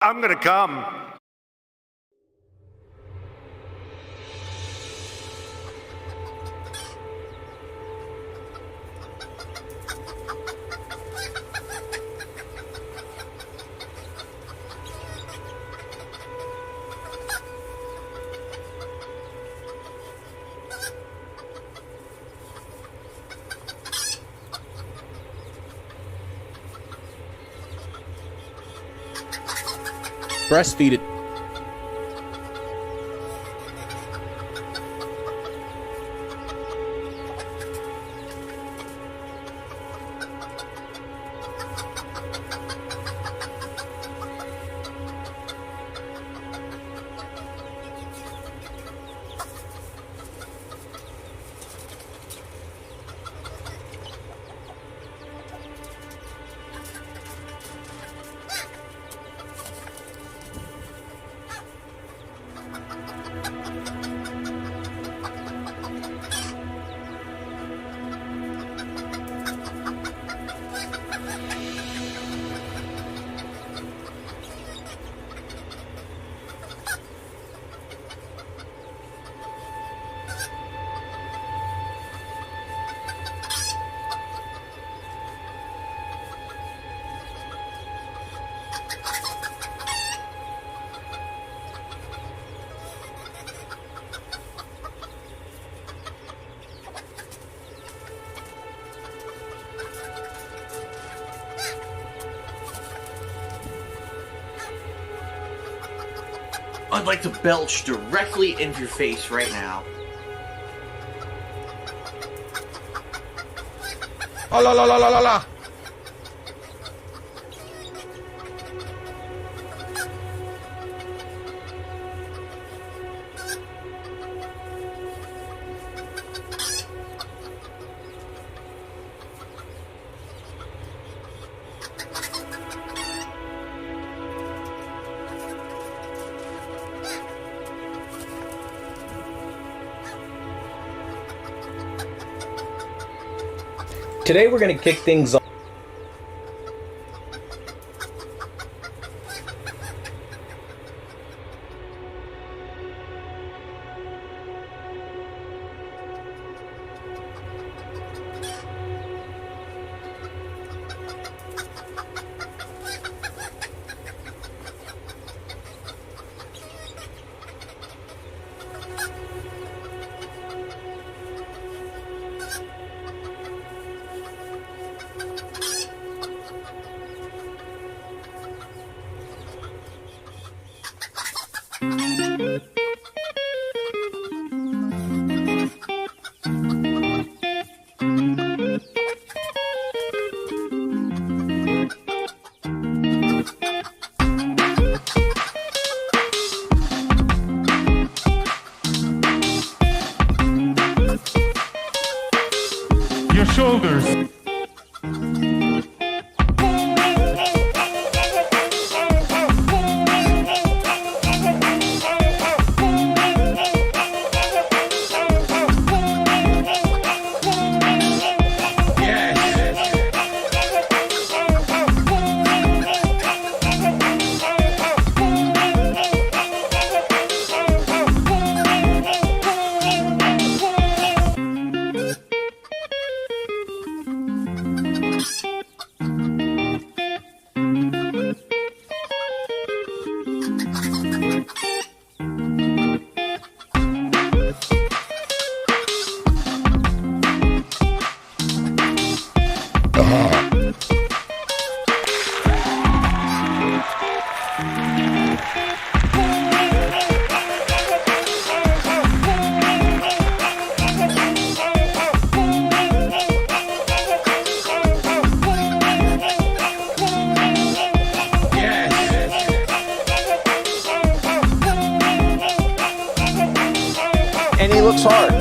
I'm gonna come. Breastfeed it. I'd like to belch directly into your face right now. Oh la la la la la la! Today we're going to kick things off. Your shoulders. And he looks hard.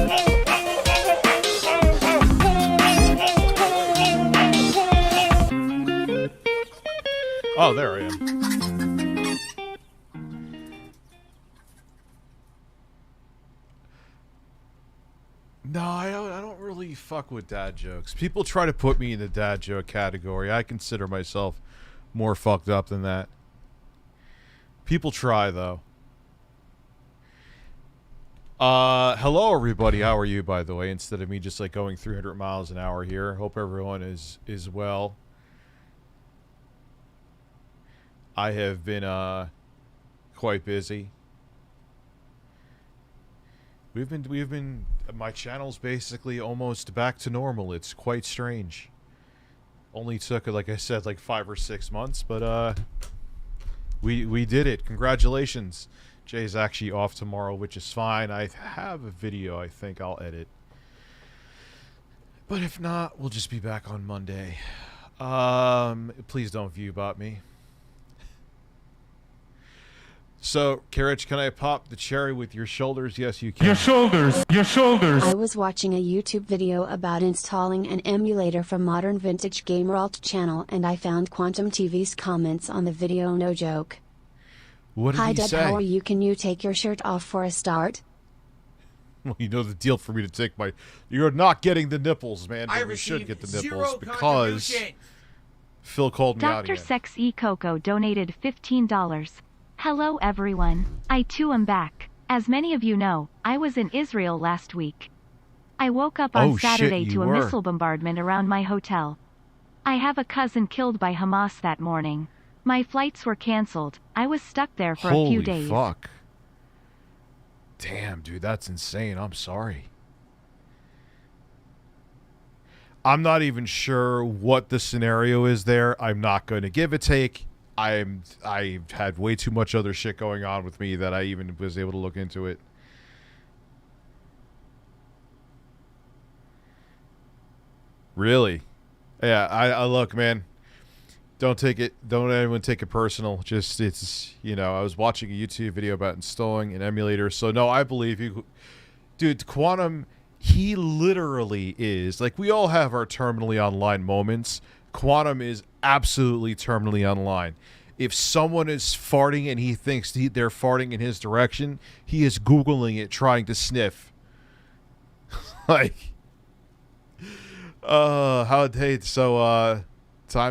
Oh, there I am. No, I don't really fuck with dad jokes. People try to put me in the dad joke category. I consider myself more fucked up than that. People try, though. Hello, everybody. How are you, by the way? Instead of me just, like, going 300 miles an hour here. Hope everyone is well. I have been, quite busy. We've been, my channel's basically almost back to normal. It's quite strange. Only took, like I said, like 5 or 6 months, but, we did it. Congratulations. Jay's actually off tomorrow, which is fine. I have a video I think I'll edit. But if not, we'll just be back on Monday. Please don't view bot me. So, Karich, can I pop the cherry with your shoulders? Yes, you can. Your shoulders. Your shoulders. I was watching a YouTube video about installing an emulator from Modern Vintage Gamer Alt channel and I found Quantum TV's comments on the video, no joke. What did Hi he Deb, say? how are you? Can you take your shirt off for a start? Well, you know the deal for me to take my... You're not getting the nipples, man. But we should get the nipples because Phil called me out Dr. again. Sex E Coco donated $15. Hello everyone, I too am back. As many of you know, I was in Israel last week. I woke up on Saturday to a missile bombardment around my hotel. I have a cousin killed by Hamas that morning. My flights were cancelled. I was stuck there for a few days. Holy fuck. Damn, dude, that's insane. I'm sorry. I'm not even sure what the scenario is there. I'm not going to give a take. I've had way too much other shit going on with me that I even was able to look into it. Really? Yeah, I look, man. Don't anyone take it personal. Just, it's, you know, I was watching a YouTube video about installing an emulator. So no, I believe you. Dude, Quantum, he literally is, like, we all have our terminally online moments. Quantum is absolutely terminally online. If someone is farting and he thinks they're farting in his direction, he is Googling it, trying to sniff. Like, time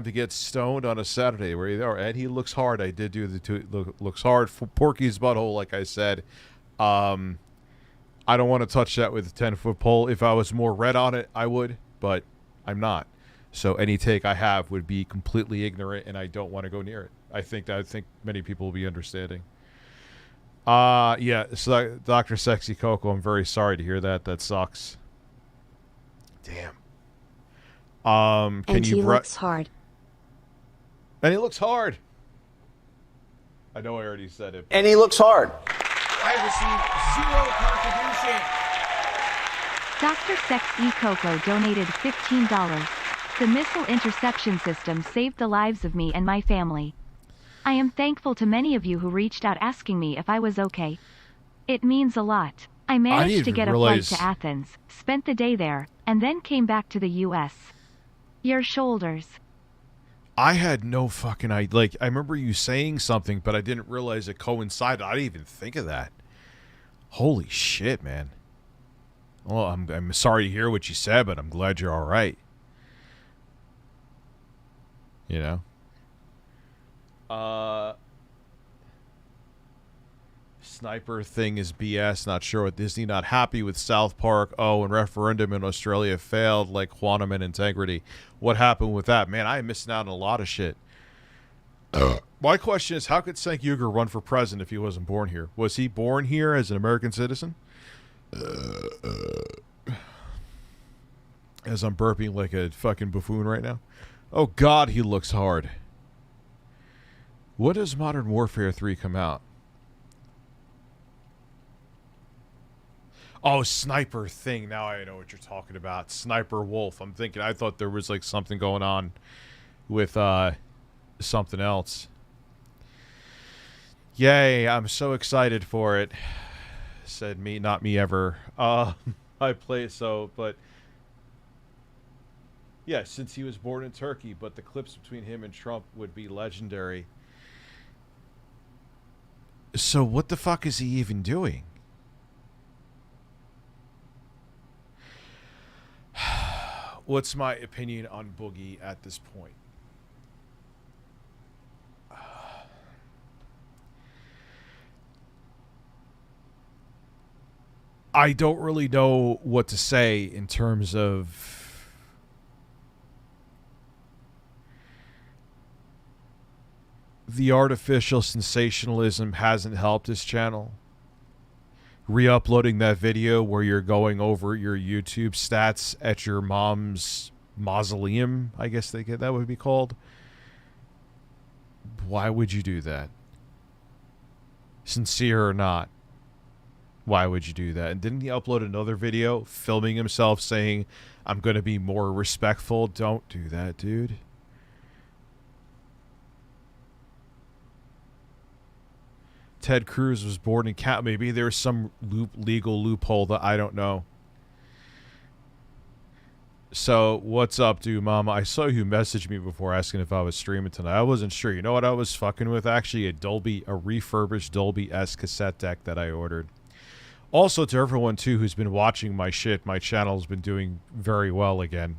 to get stoned on a Saturday. Where you are, and he looks hard. I did do the two. Looks hard for Porky's butthole, like I said. I don't want to touch that with a 10-foot pole. If I was more red on it, I would, but I'm not. So any take I have would be completely ignorant, and I don't want to go near it. I think many people will be understanding. Yeah. So Dr. Sexy Coco, I'm very sorry to hear that. That sucks. Damn. Can and you he looks hard. And he looks hard. I know I already said it. And he looks hard. I Dr. Sex E Coco donated $15. The missile interception system saved the lives of me and my family. I am thankful to many of you who reached out asking me if I was okay. It means a lot. I managed to get a flight to Athens, spent the day there, and then came back to the U.S. Your shoulders. I had no fucking idea. Like, I remember you saying something, but I didn't realize it coincided. I didn't even think of that. Holy shit, man. Well, I'm sorry to hear what you said, but I'm glad you're all right. You know? Sniper thing is BS. Not sure what Disney. Not happy with South Park. Oh, and referendum in Australia failed like Quantum and Integrity. What happened with that? Man, I am missing out on a lot of shit. My question is, how could Cenk Uygur run for president if he wasn't born here? Was he born here as an American citizen? As I'm burping like a fucking buffoon right now. Oh God, he looks hard. What does Modern Warfare 3 come out? Oh, Sniper thing. Now I know what you're talking about. Sniper Wolf. I'm thinking, I thought there was like something going on with something else. Yay, I'm so excited for it. Said me, not me ever. I play so, but yeah, since he was born in Turkey, but the clips between him and Trump would be legendary. So what the fuck is he even doing? What's my opinion on Boogie at this point? I don't really know what to say in terms of the artificial sensationalism hasn't helped this channel. Re-uploading that video where you're going over your YouTube stats at your mom's mausoleum, I guess that would be called. Why would you do that? Sincere or not, why would you do that? And didn't he upload another video filming himself saying, I'm going to be more respectful? Don't do that, dude. Ted Cruz was born in Cat. Maybe there's some legal loophole that I don't know. So, what's up, dude, Mama? I saw you message me before asking if I was streaming tonight. I wasn't sure. You know what I was fucking with? Actually, a refurbished Dolby S cassette deck that I ordered. Also, to everyone, too, who's been watching my shit, my channel's been doing very well again.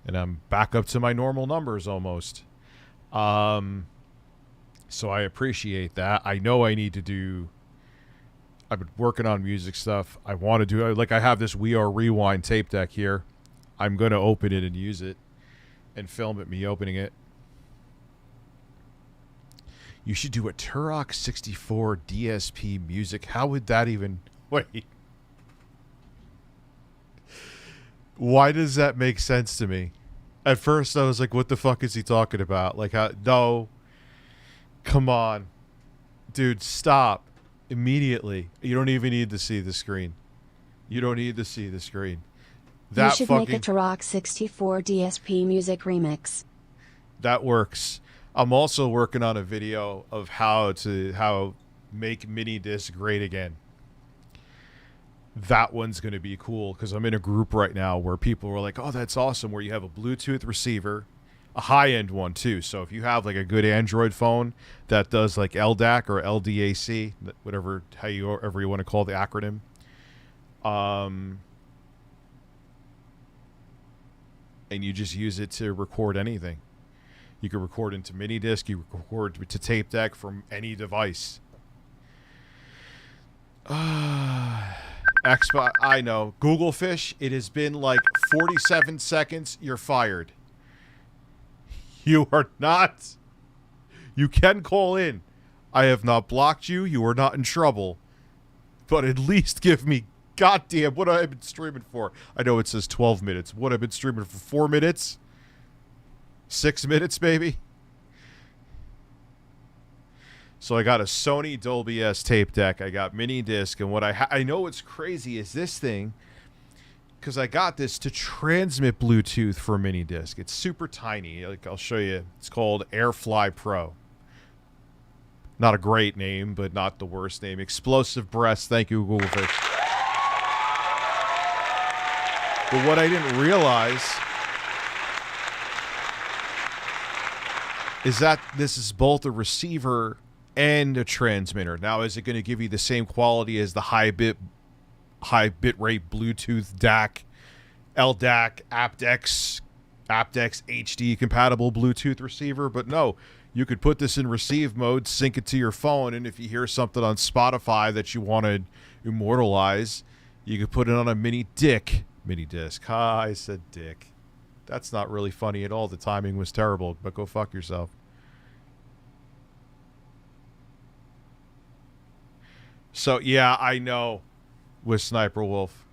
And I'm back up to my normal numbers, almost. So I appreciate that. I know I need to do... I've been working on music stuff. I want to do... Like, I have this We Are Rewind tape deck here. I'm going to open it and use it. And film it, me opening it. You should do a Turok 64 DSP music. How would that even... Wait. Why does that make sense to me? At first, I was like, what the fuck is he talking about? Like, no... Come on. Dude, stop. Immediately. You don't even need to see the screen. You don't need to see the screen. You should make a Turok 64 DSP music remix. That works. I'm also working on a video of how make mini disc great again. That one's going to be cool because I'm in a group right now where people were like, oh, that's awesome, where you have a Bluetooth receiver, a high-end one too. So if you have like a good Android phone that does like LDAC or LDAC, whatever you want to call the acronym, and you just use it to record anything. You can record into mini disc, you record to tape deck from any device. Xbox, I know. Google Fish, it has been like 47 seconds, you're fired. You are not. You can call in. I have not blocked you. You are not in trouble. But at least give me goddamn what I've been streaming for. I know it says 12 minutes. What I've been streaming for 4 minutes? 6 minutes, maybe? So I got a Sony Dolby S tape deck. I got mini disc. And what I know what's crazy is this thing, because I got this to transmit Bluetooth for a mini disc. It's super tiny. Like, I'll show you. It's called Airfly Pro. Not a great name, but not the worst name. Explosive Breasts. Thank you, Google Fish. But what I didn't realize is that this is both a receiver and a transmitter. Now, is it going to give you the same quality as the high bit rate Bluetooth DAC, LDAC, aptX HD compatible Bluetooth receiver? But no, you could put this in receive mode, sync it to your phone, and if you hear something on Spotify that you want to immortalize, you could put it on a mini disc. I said dick. That's not really funny at all. The timing was terrible, but go fuck yourself. So, yeah, I know, with Sniper Wolf.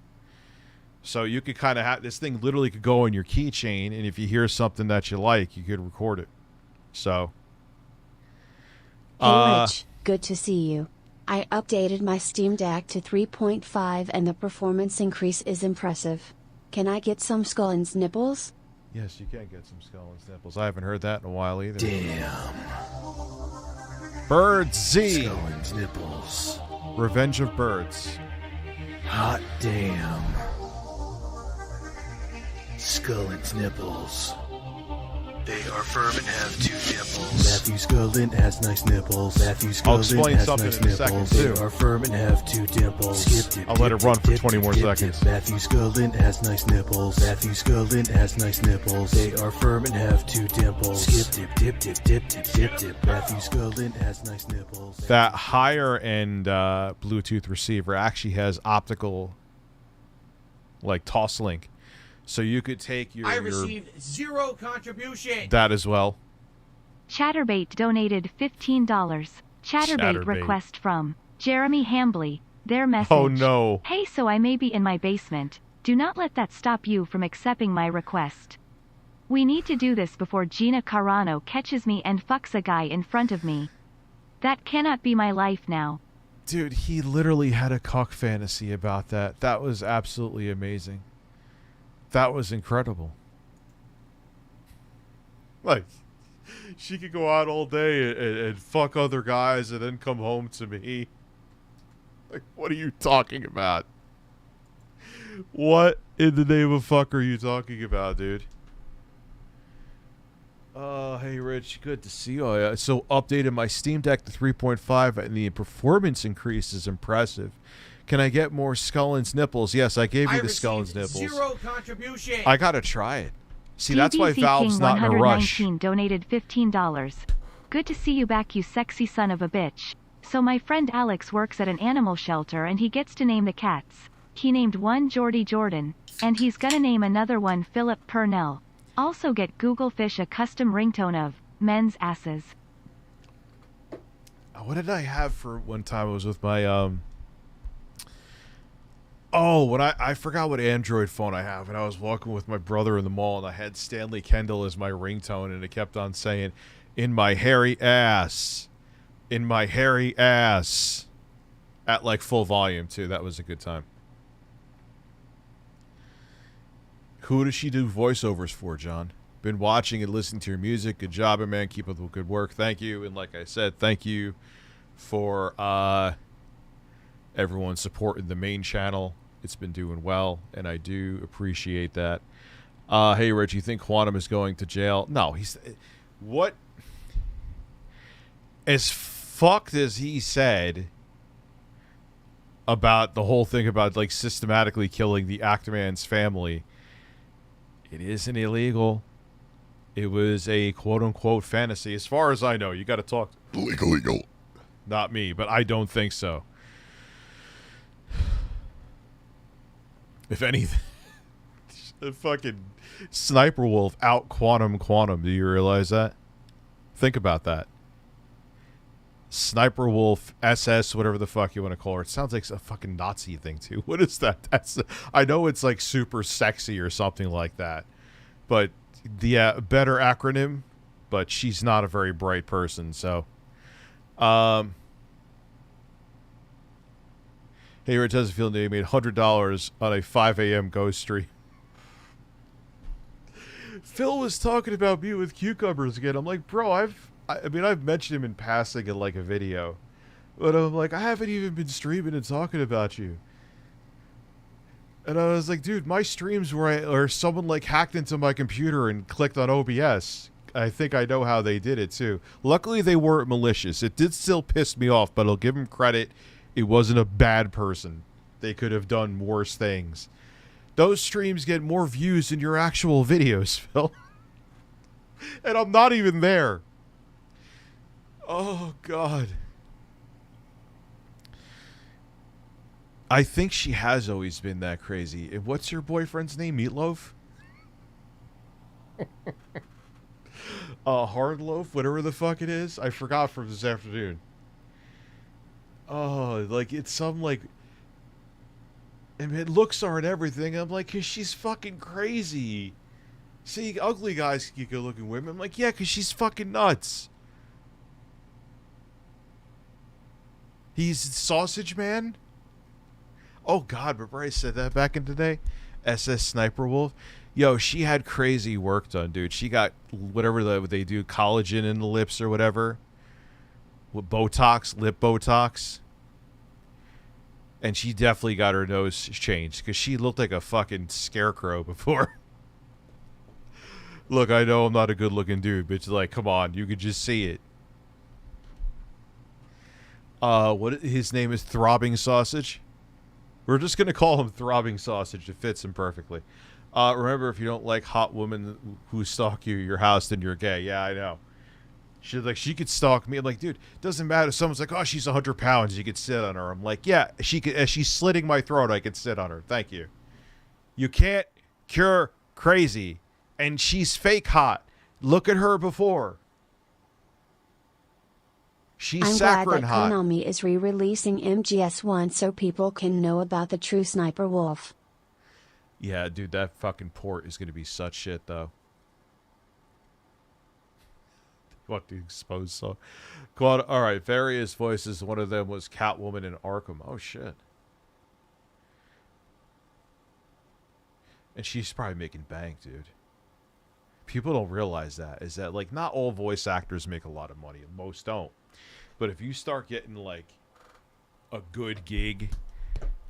So you could kind of have this thing literally could go on your keychain, and if you hear something that you like, you could record it. So. Hey, Rich, good to see you. I updated my Steam Deck to 3.5 and the performance increase is impressive. Can I get some Skullin's nipples? Yes, you can get some Skullin's nipples. I haven't heard that in a while either. Damn. Bird Z. Skullin's nipples. Revenge of Birds. Hot damn. Skullin's nipples. They are firm and have 2 nipples. Matthew Skullin has nice nipples. Matthew I'll Skullin explain has something nice in a second, nipples. too. They are firm and have 2 dimples. Skip dip, I'll let it run for dip, 20 more dip, seconds. Dip. Matthew Skullin has nice nipples. Matthew Skullin has nice nipples. They are firm and have 2 dimples. Skip dip, dip, dip, dip, dip, dip. Matthew Skullin has nice nipples. That higher end Bluetooth receiver actually has optical like Tosslink, so you could take your. I received 0 contribution. That as well. Chatterbait donated $15. Chatterbait request from Jeremy Hambley. Their message. Oh no. Hey, so I may be in my basement. Do not let that stop you from accepting my request. We need to do this before Gina Carano catches me and fucks a guy in front of me. That cannot be my life now. Dude, he literally had a cock fantasy about that. That was absolutely amazing. That was incredible. Like, she could go out all day and fuck other guys and then come home to me. Like, what are you talking about? What in the name of fuck are you talking about, dude? Hey Rich, good to see you. So updated my Steam Deck to 3.5 and the performance increase is impressive. Can I get more Scullin's nipples? Yes, I gave you the Scullin's nipples. 0 contribution. I gotta try it. See, DBC that's why Valve's King not in a rush. 119 donated $15. Good to see you back, you sexy son of a bitch. So my friend Alex works at an animal shelter and he gets to name the cats. He named one Jordy Jordan, and he's gonna name another one Philip Burnell. Also get Google Fish a custom ringtone of men's asses. What did I have for one time? I was with my oh, when I forgot what Android phone I have, and I was walking with my brother in the mall, and I had Stanley Kendall as my ringtone, and it kept on saying, "In my hairy ass, in my hairy ass," at like full volume too. That was a good time. Who does she do voiceovers for, John? Been watching and listening to your music. Good job, man. Keep up the good work. Thank you. And like I said, thank you for everyone supporting the main channel. It's been doing well, and I do appreciate that. Hey, Rich, you think Quantum is going to jail? No, he's... What? As fucked as he said about the whole thing about, like, systematically killing the Actman's family... It isn't illegal. It was a quote-unquote fantasy. As far as I know, you got to talk... Legal. Not me, but I don't think so. If anything... The fucking Sniper Wolf out Quantum. Do you realize that? Think about that. Sniper Wolf SS, whatever the fuck you want to call her. It sounds like a fucking Nazi thing too. What is that? I know it's like super sexy or something like that, but the better acronym. But she's not a very bright person, so. Hey, Rich has a feeling they made $100 on a 5 a.m. ghost stream. Phil was talking about me with cucumbers again. I'm like, bro, I mean, I've mentioned him in passing in, like, a video. But I'm like, I haven't even been streaming and talking about you. And I was like, dude, my streams where someone, like, hacked into my computer and clicked on OBS. I think I know how they did it, too. Luckily, they weren't malicious. It did still piss me off, but I'll give them credit. It wasn't a bad person. They could have done worse things. Those streams get more views than your actual videos, Phil. And I'm not even there. Oh, God. I think she has always been that crazy. And what's your boyfriend's name? Meatloaf? Hard Loaf? Whatever the fuck it is. I forgot from this afternoon. Oh, like, it's some, like... I mean, looks aren't everything. I'm like, because she's fucking crazy. See, ugly guys can get good-looking women. I'm like, yeah, because she's fucking nuts. He's Sausage Man? Oh, God, remember I said that back in the day? SS Sniper Wolf? Yo, she had crazy work done, dude. She got whatever they do, collagen in the lips or whatever. With Botox, lip Botox. And she definitely got her nose changed because she looked like a fucking scarecrow before. Look, I know I'm not a good-looking dude, but it's like, come on, you could just see it. What his name is Throbbing Sausage. We're just gonna call him Throbbing Sausage. It fits him perfectly. Remember, if you don't like hot women who stalk your house, then you're gay. Yeah, I know. She's like, she could stalk me. I'm like, dude, doesn't matter. Someone's like, oh, she's 100 pounds. You could sit on her. I'm like, yeah, she could. As she's slitting my throat, I could sit on her. Thank you. You can't cure crazy. And she's fake hot. Look at her before. She's I'm glad saccharine that hot. Konami is re-releasing MGS1 so people can know about the true Sniper Wolf. Yeah, dude, that fucking port is going to be such shit, though. What to expose so? God, all right, various voices. One of them was Catwoman in Arkham. Oh, shit. And she's probably making bank, dude. People don't realize that. Is that, like, not all voice actors make a lot of money. Most don't. But if you start getting, like, a good gig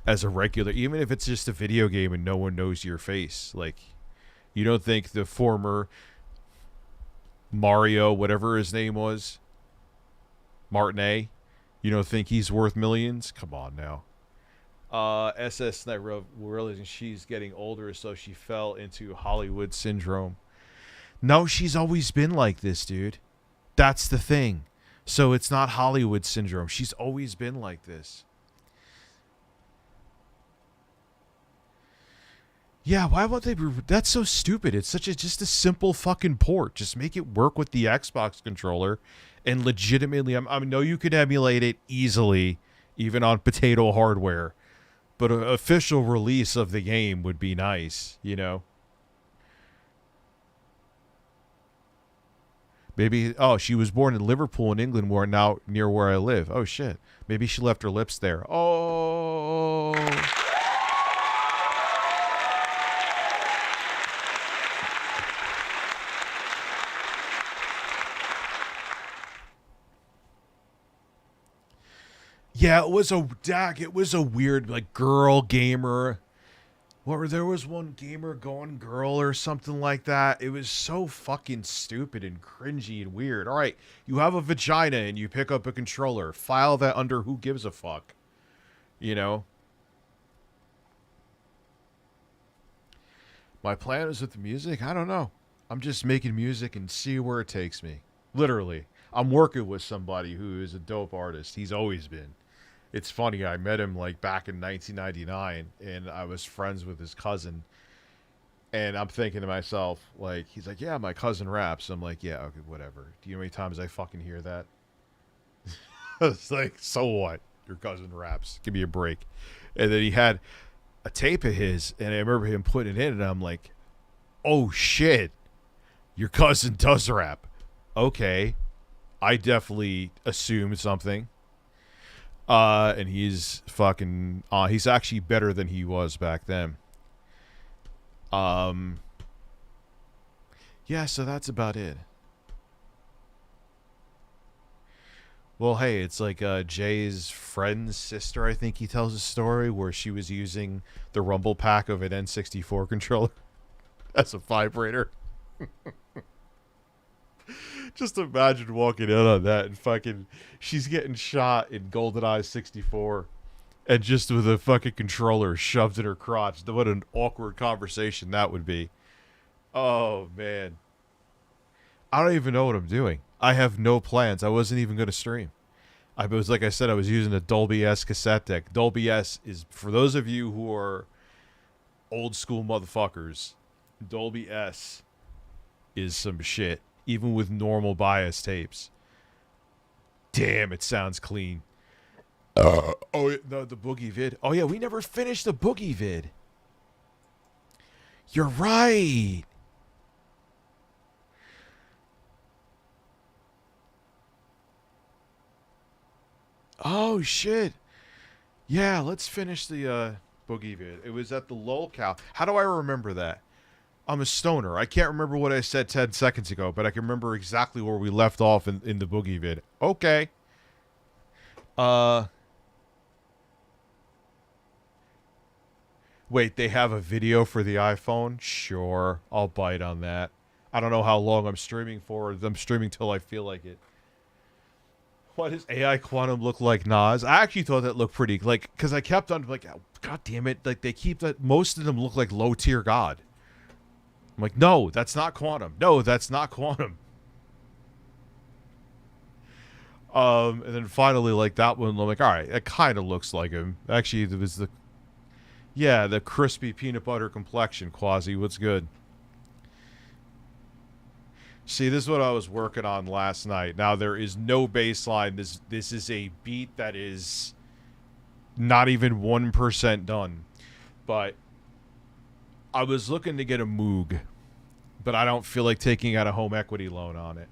as a regular, even if it's just a video game and no one knows your face, like, you don't think the former Mario, whatever his name was, Martinet, you don't think he's worth millions? Come on now. SS Sniper realizing she's getting older, so she fell into Hollywood syndrome. No, she's always been like this, dude. That's the thing. So it's not Hollywood syndrome. She's always been like this. Yeah, why won't they? That's so stupid. It's such a just a simple fucking port. Just make it work with the Xbox controller, and legitimately, I know you could emulate it easily, even on potato hardware. But an official release of the game would be nice, you know. Maybe, oh, she was born in Liverpool in England, where now near where I live. Oh, shit. Maybe she left her lips there. Oh. Yeah, it was a weird, like, girl gamer. There was one gamer going girl or something like that. It was so fucking stupid and cringy and weird. All right, you have a vagina and you pick up a controller. File that under who gives a fuck. You know? My plan is with the music? I don't know. I'm just making music and see where it takes me. Literally. I'm working with somebody who is a dope artist. He's always been. It's funny, I met him like back in 1999, and I was friends with his cousin. And I'm thinking to myself, like, he's like, yeah, my cousin raps. I'm like, yeah, okay, whatever. Do you know how many times I fucking hear that? It's like, so what? Your cousin raps. Give me a break. And then he had a tape of his, and I remember him putting it in, and I'm like, oh shit, your cousin does rap. Okay. I definitely assumed something. And he's fucking, he's actually better than he was back then. Yeah, so that's about it. Well, hey, it's like Jay's friend's sister, I think he tells a story where she was using the rumble pack of an N64 controller as a vibrator. Just imagine walking in on that and fucking, she's getting shot in GoldenEye 64 and just with a fucking controller shoved in her crotch. What an awkward conversation that would be. Oh, man. I don't even know what I'm doing. I have no plans. I wasn't even going to stream. I was, like I said, I was using a Dolby S cassette deck. Dolby S is, for those of you who are old school motherfuckers, Dolby S is some shit. Even with normal bias tapes. Damn, it sounds clean. Oh, no, the Boogie vid. Oh, yeah, we never finished the Boogie vid. You're right. Oh, shit. Yeah, let's finish the Boogie vid. It was at the lolcow. How do I remember that? I'm a stoner. I can't remember what I said 10 seconds ago, but I can remember exactly where we left off in the Boogie vid. Okay. Wait, they have a video for the iPhone? Sure. I'll bite on that. I don't know how long I'm streaming for. I'm streaming till I feel like it. What does AI Quantum look like, Nas? I actually thought that looked pretty, like, because I kept on, like, oh, God damn it. Like, they keep that, most of them look like low-tier God. I'm like, no, that's not Quantum. No, that's not Quantum. And then finally, like, that one, I'm like, all right, it kind of looks like him. Actually, there was the... Yeah, the crispy peanut butter complexion, Quasi. What's good? See, this is what I was working on last night. Now, there is no bass line. This is a beat that is not even 1% done. But I was looking to get a Moog, but I don't feel like taking out a home equity loan on it.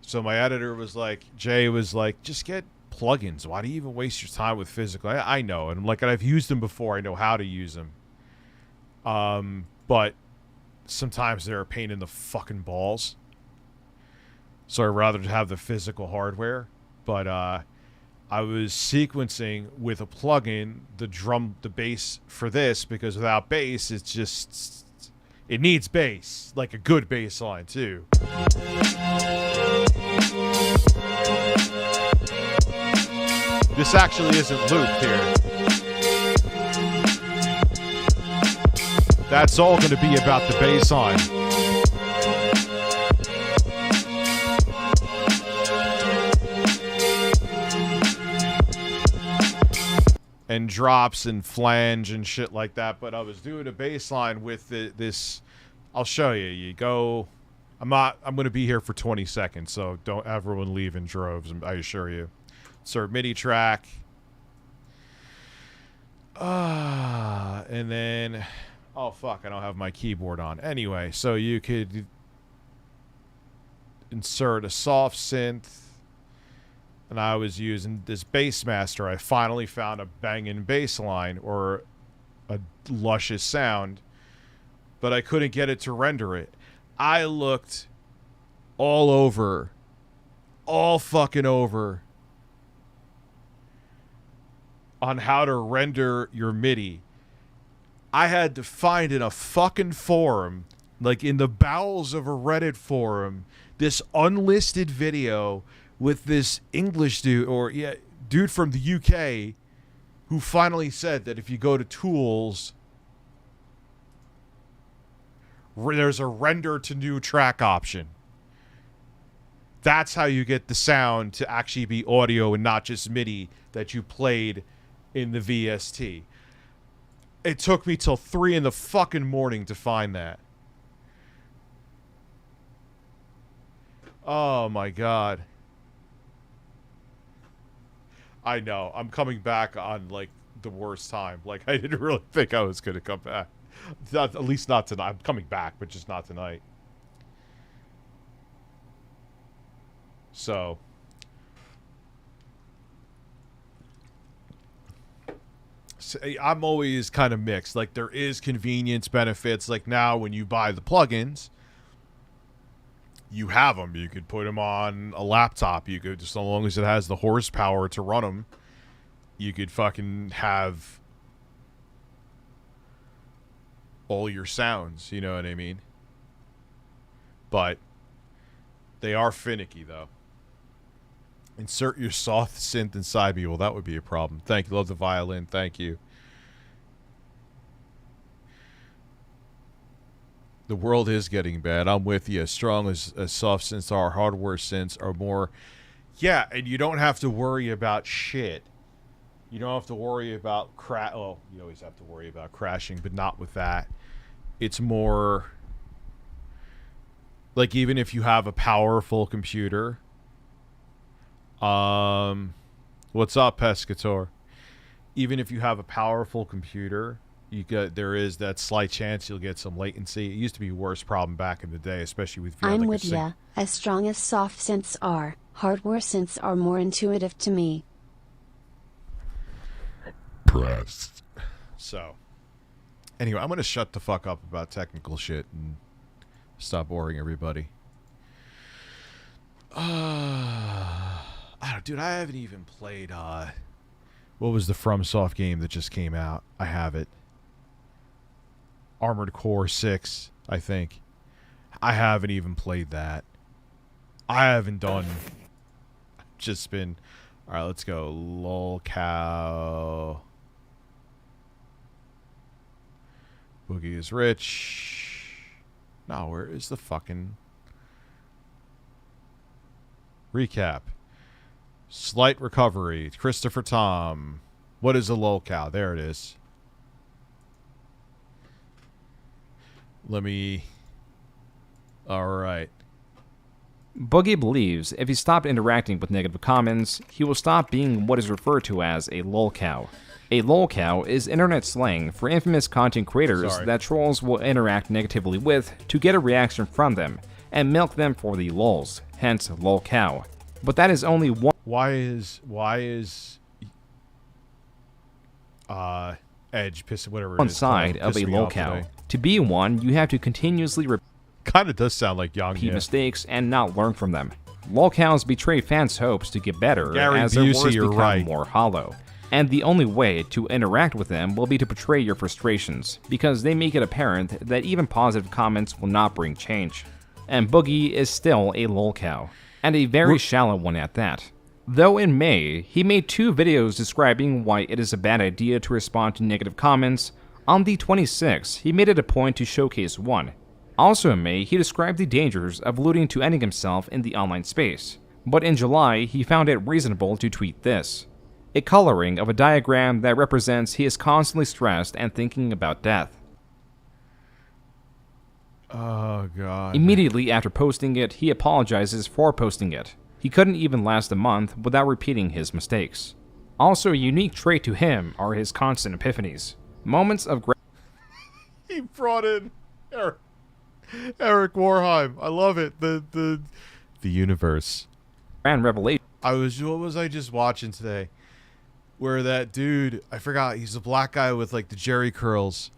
So my editor was like, Jay was like, just get plugins. Why do you even waste your time with physical? I know. And I'm like, I've used them before. I know how to use them. But sometimes they're a pain in the fucking balls. So I'd rather have the physical hardware. But I was sequencing with a plugin the bass for this, because without bass, it needs bass, like a good bass line too. This actually isn't looped here. That's all going to be about the bass line. And drops and flange and shit like that. But I was doing a bass line with this. I'll show you. You go. I'm going to be here for 20 seconds, so don't everyone leave in droves, I assure you. Insert MIDI track. And then, oh fuck, I don't have my keyboard on. Anyway, so you could insert a soft synth. And I was using this Bassmaster. I finally found a banging bass line or a luscious sound, but I couldn't get it to render it. I looked all fucking over on how to render your MIDI. I had to find in a fucking forum, like in the bowels of a Reddit forum, this unlisted video with this English dude from the UK who finally said that if you go to tools, there's a render to new track option. That's how you get the sound to actually be audio and not just MIDI that you played in the VST. It took me till 3 in the fucking morning to find that. Oh my God. I know. I'm coming back on, like, the worst time. Like, I didn't really think I was going to come back. At least not tonight. I'm coming back, but just not tonight. So. I'm always kind of mixed. Like, there is convenience benefits. Like, now when you buy the plugins, you have them. You could put them on a laptop. You could, just as long as it has the horsepower to run them, you could fucking have all your sounds. You know what I mean? But they are finicky, though. Insert your soft synth inside me. Well, that would be a problem. Thank you. Love the violin. Thank you. The world is getting bad. I'm with you. As strong as soft synths are, hardware synths are more. Yeah, and you don't have to worry about shit. You don't have to worry about you always have to worry about crashing, but not with that. It's more like, even if you have a powerful computer. What's up, Pescator? Even if you have a powerful computer, there is that slight chance you'll get some latency. It used to be a worse problem back in the day, especially with. I'm with ya. As strong as soft synths are, hardware synths are more intuitive to me. Pressed. So, anyway, I'm gonna shut the fuck up about technical shit and stop boring everybody. Dude, I haven't even played, what was the FromSoft game that just came out? I have it. Armored Core 6, I think. I haven't even played that. I haven't done... Just been... Alright, let's go. Lolcow. Boogie is rich. No, where is the fucking... Recap. Slight recovery. Christopher Tom. What is a lolcow? There it is. Let me... Alright. Boogie believes if he stopped interacting with negative comments, he will stop being what is referred to as a lolcow. A lolcow is internet slang for infamous content creators that trolls will interact negatively with to get a reaction from them, and milk them for the lols, hence lolcow. But that is only one... Why is Edge pissing whatever one it is side of a lolcow. To be one, you have to continuously kind of does sound like Yang. repeat mistakes and not learn from them. Lolcows betray fans' hopes to get better Gary as their Busey, words you're become right. more hollow. And the only way to interact with them will be to portray your frustrations, because they make it apparent that even positive comments will not bring change. And Boogie is still a lolcow, and a very shallow one at that. Though in May, he made 2 videos describing why it is a bad idea to respond to negative comments, on the 26th, he made it a point to showcase one. Also in May, he described the dangers of alluding to ending himself in the online space. But in July, he found it reasonable to tweet this: a coloring of a diagram that represents he is constantly stressed and thinking about death. Oh, God. Immediately after posting it, he apologizes for posting it. He couldn't even last a month without repeating his mistakes. Also, a unique trait to him are his constant epiphanies. Moments of He brought in Eric Warheim. I love it. The universe. grand revelation. What was I just watching today? Where that dude, I forgot, he's a black guy with like the Jerry curls,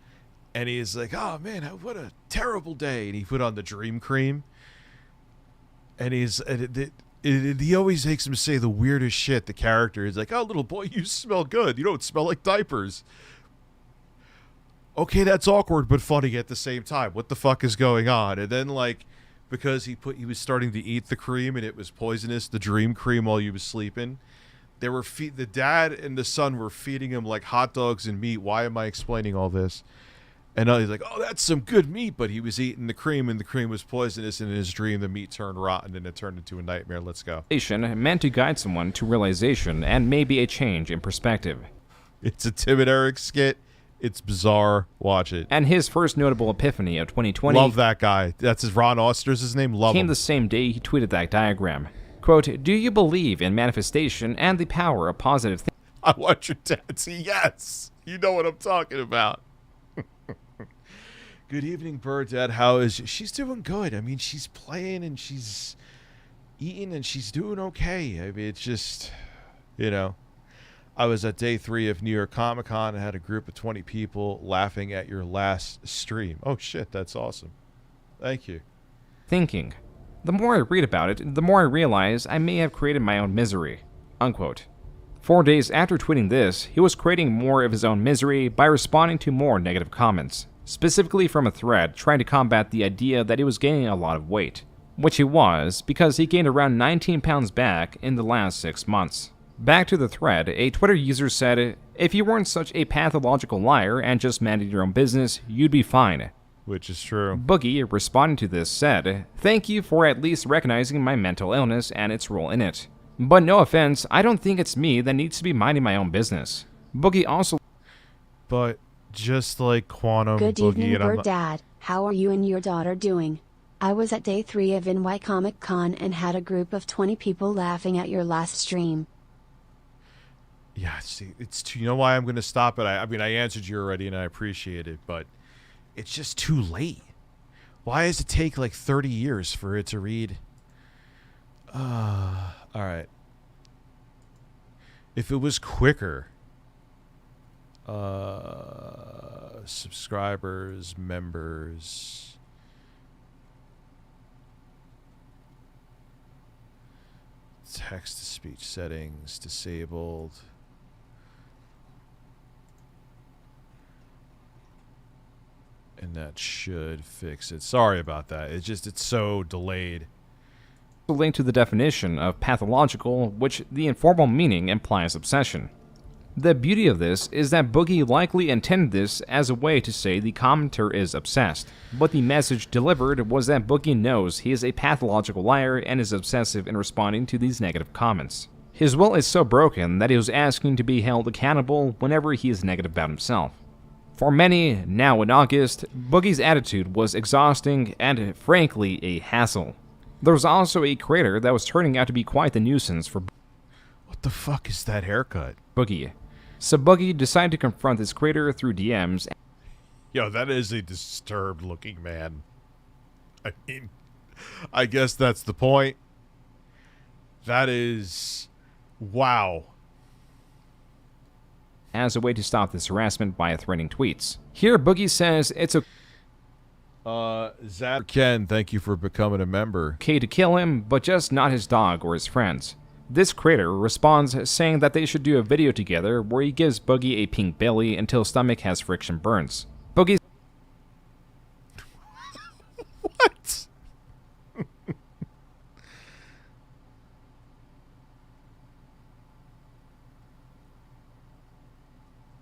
and he's like, "Oh man, what a terrible day!" And he put on the Dream Cream, and he always makes him say the weirdest shit. The character is like, "Oh, little boy, you smell good. You don't smell like diapers." Okay, that's awkward but funny at the same time. What the fuck is going on? And then like, because he was starting to eat the cream and it was poisonous, the Dream Cream, while he was sleeping. They were the dad and the son were feeding him like hot dogs and meat. Why am I explaining all this? And he's like, "Oh, that's some good meat," but he was eating the cream and the cream was poisonous, and in his dream the meat turned rotten and it turned into a nightmare. Let's go. Meant to guide someone to realization and maybe a change in perspective. It's a Tim and Eric skit. It's bizarre. Watch it. And his first notable epiphany of 2020... Love that guy. That's Ron Oster's his name. Love came him. the same day he tweeted that diagram. Quote, "Do you believe in manifestation and the power of positive things?" I want your dad to yes. You know what I'm talking about. Good evening, Bird Dad. How is she's doing good. I mean, she's playing and she's eating and she's doing okay. I mean, it's just, you know, I was at day 3 of New York Comic Con. I had a group of 20 people laughing at your last stream. Oh shit, that's awesome. Thank you. Thinking. The more I read about it, the more I realize I may have created my own misery. Unquote. 4 days after tweeting this, he was creating more of his own misery by responding to more negative comments, specifically from a thread trying to combat the idea that he was gaining a lot of weight, which he was because he gained around 19 pounds back in the last 6 months. Back to the thread, a Twitter user said, "If you weren't such a pathological liar and just minded your own business, you'd be fine." Which is true. Boogie, responding to this, said, "Thank you for at least recognizing my mental illness and its role in it. But no offense, I don't think it's me that needs to be minding my own business." Boogie also... But just like Quantum Good Boogie, evening, and I'm Bird Dad. How are you and your daughter doing? I was at day 3 of NY Comic Con and had a group of 20 people laughing at your last stream. Yeah, see, you know why I'm going to stop it? I mean, I answered you already, and I appreciate it, but it's just too late. Why does it take like 30 years for it to read? All right. If it was quicker, subscribers, members, text-to-speech settings disabled. And that should fix it. Sorry about that. It's so delayed. link to the definition of pathological, which the informal meaning implies obsession. The beauty of this is that Boogie likely intended this as a way to say the commenter is obsessed, but the message delivered was that Boogie knows he is a pathological liar and is obsessive in responding to these negative comments. His will is so broken that he was asking to be held accountable whenever he is negative about himself. For many, now in August, Boogie's attitude was exhausting and, frankly, a hassle. There was also a creator that was turning out to be quite the nuisance for What the fuck is that haircut? Boogie. So Boogie decided to confront this creator through DMs. Yo, that is a disturbed looking man. I mean, I guess that's the point. That is... wow. As a way to stop this harassment by threatening tweets. Here, Boogie says it's Zach Ken, thank you for becoming a member. okay to kill him, but just not his dog or his friends. This creator responds saying that they should do a video together where he gives Boogie a pink belly until stomach has friction burns. Boogie What?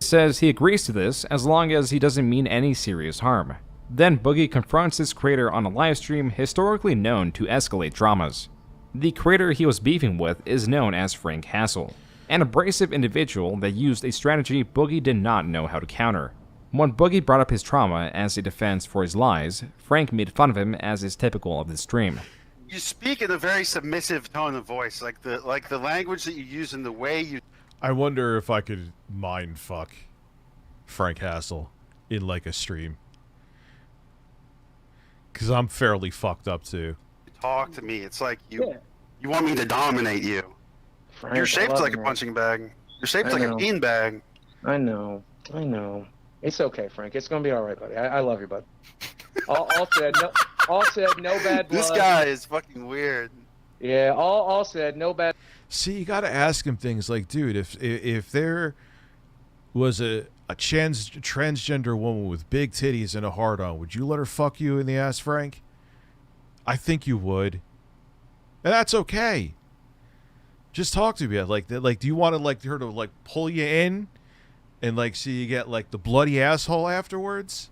says he agrees to this as long as he doesn't mean any serious harm. Then Boogie confronts this creator on a livestream historically known to escalate dramas. The creator he was beefing with is known as Frank Hassel, an abrasive individual that used a strategy Boogie did not know how to counter. When Boogie brought up his trauma as a defense for his lies, Frank made fun of him as is typical of the stream. You speak in a very submissive tone of voice, like the language that you use and the way you... I wonder if I could mind fuck Frank Hassel in like a stream. Because I'm fairly fucked up too. talk to me. It's like you want me to dominate you. Frank, You're shaped like a punching bag. You're shaped like a bean bag. I know. It's okay, Frank. It's gonna be all right, buddy. I love you, bud. All said, no bad blood. This guy is fucking weird. Yeah, all said, no bad. See, you got to ask him things like, dude, if there was a transgender woman with big titties and a hard on, would you let her fuck you in the ass, Frank? I think you would, and that's okay. Just talk to me like that. Like, do you want her to pull you in, and so you get the bloody asshole afterwards?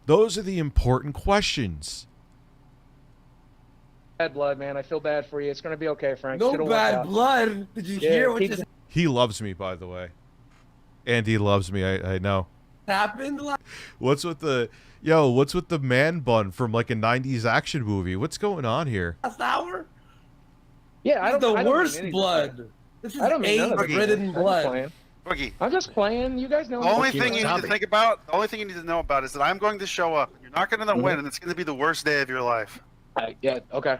Those are the important questions. Bad blood, man. I feel bad for you. It's gonna be okay, Frank. No bad blood. Did you hear what just He loves me, by the way. Andy loves me. I know. happened? What's with the man bun from a 90s action movie? What's going on here? Last hour? Yeah, I don't. The I don't worst mean blood. This is I don't mean none of it. AIDS-ridden blood. Boogie. I'm just playing. You guys know. The only thing you need to think about, the only thing you need to know about is that I'm going to show up. You're not going to win, and it's going to be the worst day of your life. Yeah. Okay.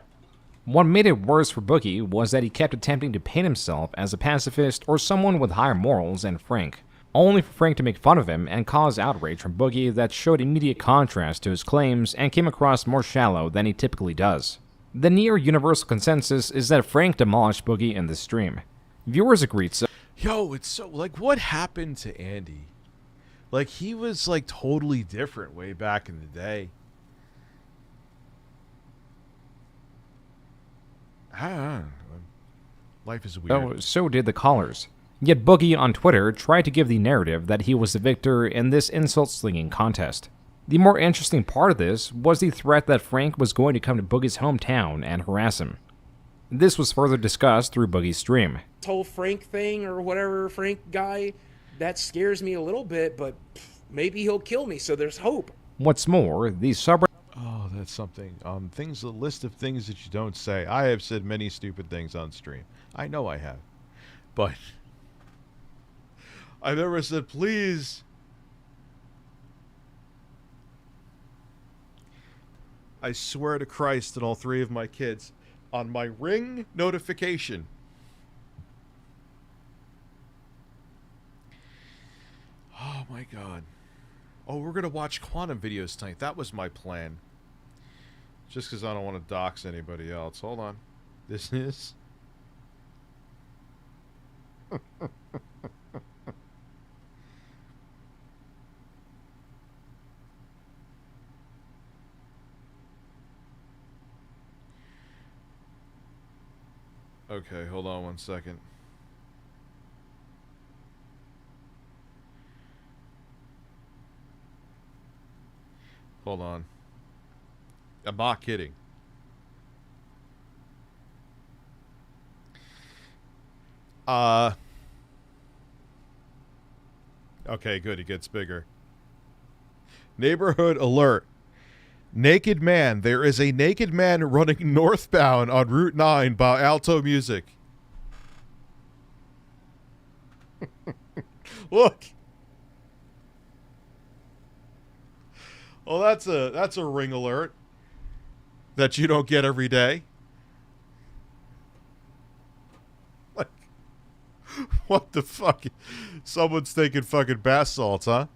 What made it worse for Boogie was that he kept attempting to paint himself as a pacifist or someone with higher morals than Frank, only for Frank to make fun of him and cause outrage from Boogie that showed immediate contrast to his claims and came across more shallow than he typically does. The near universal consensus is that Frank demolished Boogie in the stream. Viewers agreed so. Yo, it's so what happened to Andy? He was totally different way back in the day. Life is weird. Oh, so did the callers. Yet Boogie on Twitter tried to give the narrative that he was the victor in this insult-slinging contest. The more interesting part of this was the threat that Frank was going to come to Boogie's hometown and harass him. This was further discussed through Boogie's stream. This whole Frank thing or whatever Frank guy, that scares me a little bit, but maybe he'll kill me, so there's hope. What's more, the subreddit... Oh, that's something. A list of things that you don't say. I have said many stupid things on stream. I know I have. But I've never said, please. I swear to Christ and all three of my kids, on my Ring notification, oh my God. Oh, we're going to watch Quantum videos tonight. That was my plan. Just because I don't want to dox anybody else. Hold on. This is... Okay, hold on one second. Hold on. I'm not kidding. Okay, good. It gets bigger. Neighborhood alert. Naked man. There is a naked man running northbound on Route 9 by Alto Music. Look. Well, that's a ring alert that you don't get every day. Like, what the fuck? Someone's taking fucking bath salts, huh?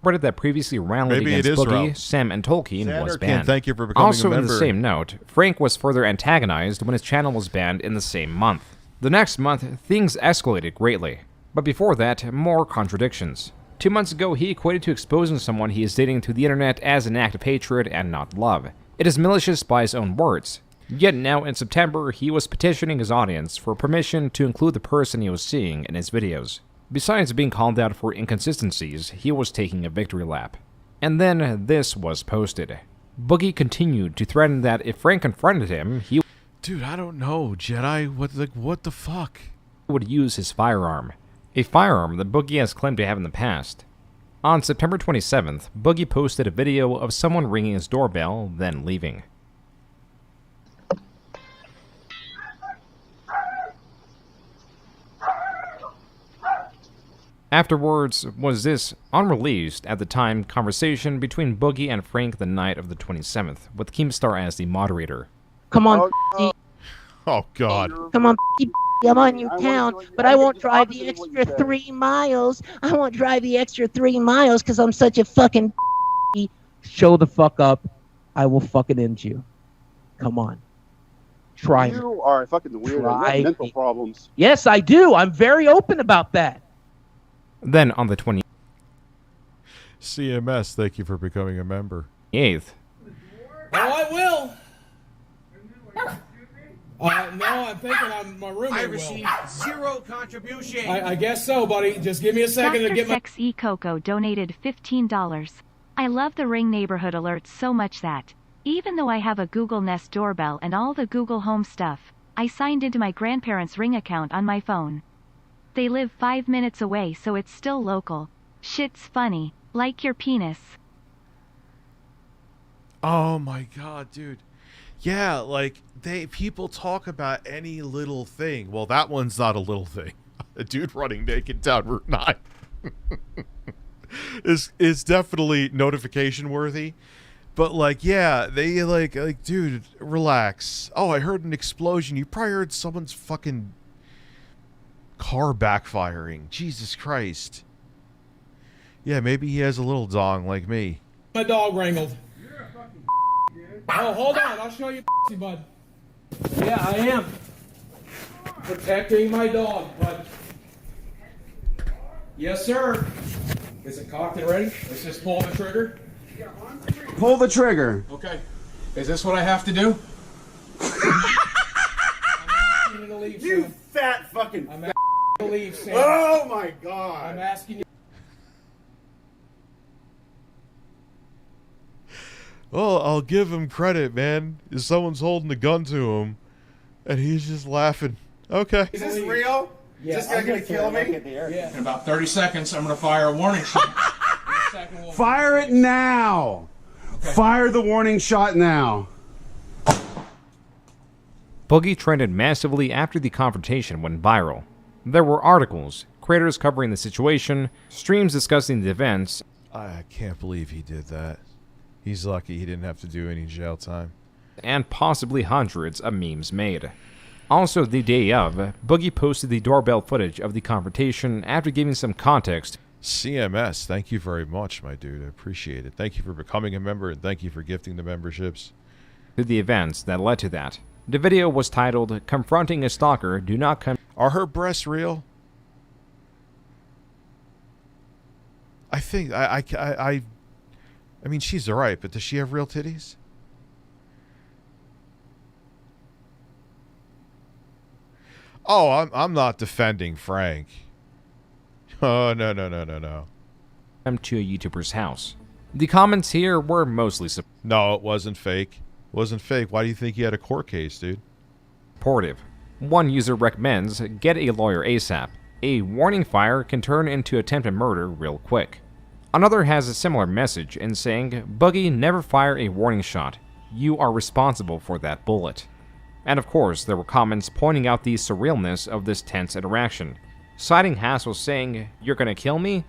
Reported that previously rallied Maybe against it is Boogie, Ralph. Sam, and Tolkien was Xanderkin, banned. thank you for becoming also, a member. in the same note, Frank was further antagonized when his channel was banned in the same month. The next month, things escalated greatly. But before that, more contradictions. 2 months ago, he equated to exposing someone he is dating to the internet as an act of hatred and not love. It is malicious by his own words. Yet now, in September, he was petitioning his audience for permission to include the person he was seeing in his videos. Besides being called out for inconsistencies, he was taking a victory lap. And then this was posted. Boogie continued to threaten that if Frank confronted him, he Dude, I don't know, Jedi. What the fuck? would use his firearm. A firearm that Boogie has claimed to have in the past. On September 27th, Boogie posted a video of someone ringing his doorbell, then leaving. Afterwards was this unreleased at the time conversation between Boogie and Frank the night of the 27th, with Keemstar as the moderator. Come on, Oh, God. come on, I'm on your town, but I won't drive the extra 3 miles. I won't drive the extra 3 miles because I'm such a fucking. Show the fuck up. I will fucking end you. Come on. Try me. You are a fucking weirdo. You Try have mental me. problems. Yes, I do. I'm very open about that. Then on the 28th, CMS, thank you for becoming a member. Oh, I will. No, I'm thinking my roommate I will. received 0 contribution. I guess so, buddy. Just give me a second to Dr. get my... Sex Coco donated $15. I love the Ring neighborhood alerts so much that, even though I have a Google Nest doorbell and all the Google Home stuff, I signed into my grandparents' Ring account on my phone. They live 5 minutes away, so it's still local. Shit's funny. Like your penis. Oh my God, dude. Yeah, like people talk about any little thing. Well, that one's not a little thing. A dude running naked down Route 9 is definitely notification worthy. But like, yeah, they like dude, relax. Oh, I heard an explosion. You probably heard someone's fucking car backfiring. Jesus Christ. Yeah, maybe he has a little dong like me. My dog wrangled. Oh, hold on. I'll show you, bud. Yeah, I am. Protecting my dog, bud. Yes, sir. Is it cocked and ready? Let's just pull the trigger. Pull the trigger. Okay. Is this what I have to do? I'm asking you to leave, You Sam. fat fucking. I'm asking you to leave, Sam. Oh my God. I'm asking you. Well, I'll give him credit, man. Someone's holding a gun to him, and he's just laughing. Okay. Is this real? Yeah, Is this guy gonna kill me? Yeah. In about 30 seconds, I'm gonna fire a warning shot. Fire it now. Fire the warning shot now. Boogie trended massively after the confrontation went viral. There were articles, creators covering the situation, streams discussing the events. I can't believe he did that. He's lucky he didn't have to do any jail time. And possibly hundreds of memes made. Also, the day of, Boogie posted the doorbell footage of the confrontation after giving some context. CMS, thank you very much, my dude. I appreciate it. Thank you for becoming a member, and thank you for gifting the memberships. To the events that led to that. The video was titled, "Confronting a Stalker, Do Not Come..." Are her breasts real? I think, I mean, she's alright, but does she have real titties? Oh, I'm not defending Frank. Oh, no. To a YouTuber's house. The comments here were mostly No, it wasn't fake. It wasn't fake. Why do you think he had a court case, dude? supportive. One user recommends get a lawyer ASAP. A warning fire can turn into attempted murder real quick. Another has a similar message in saying, Boogie, never fire a warning shot. You are responsible for that bullet. And of course, there were comments pointing out the surrealness of this tense interaction, citing Hassel saying, "You're gonna kill me?"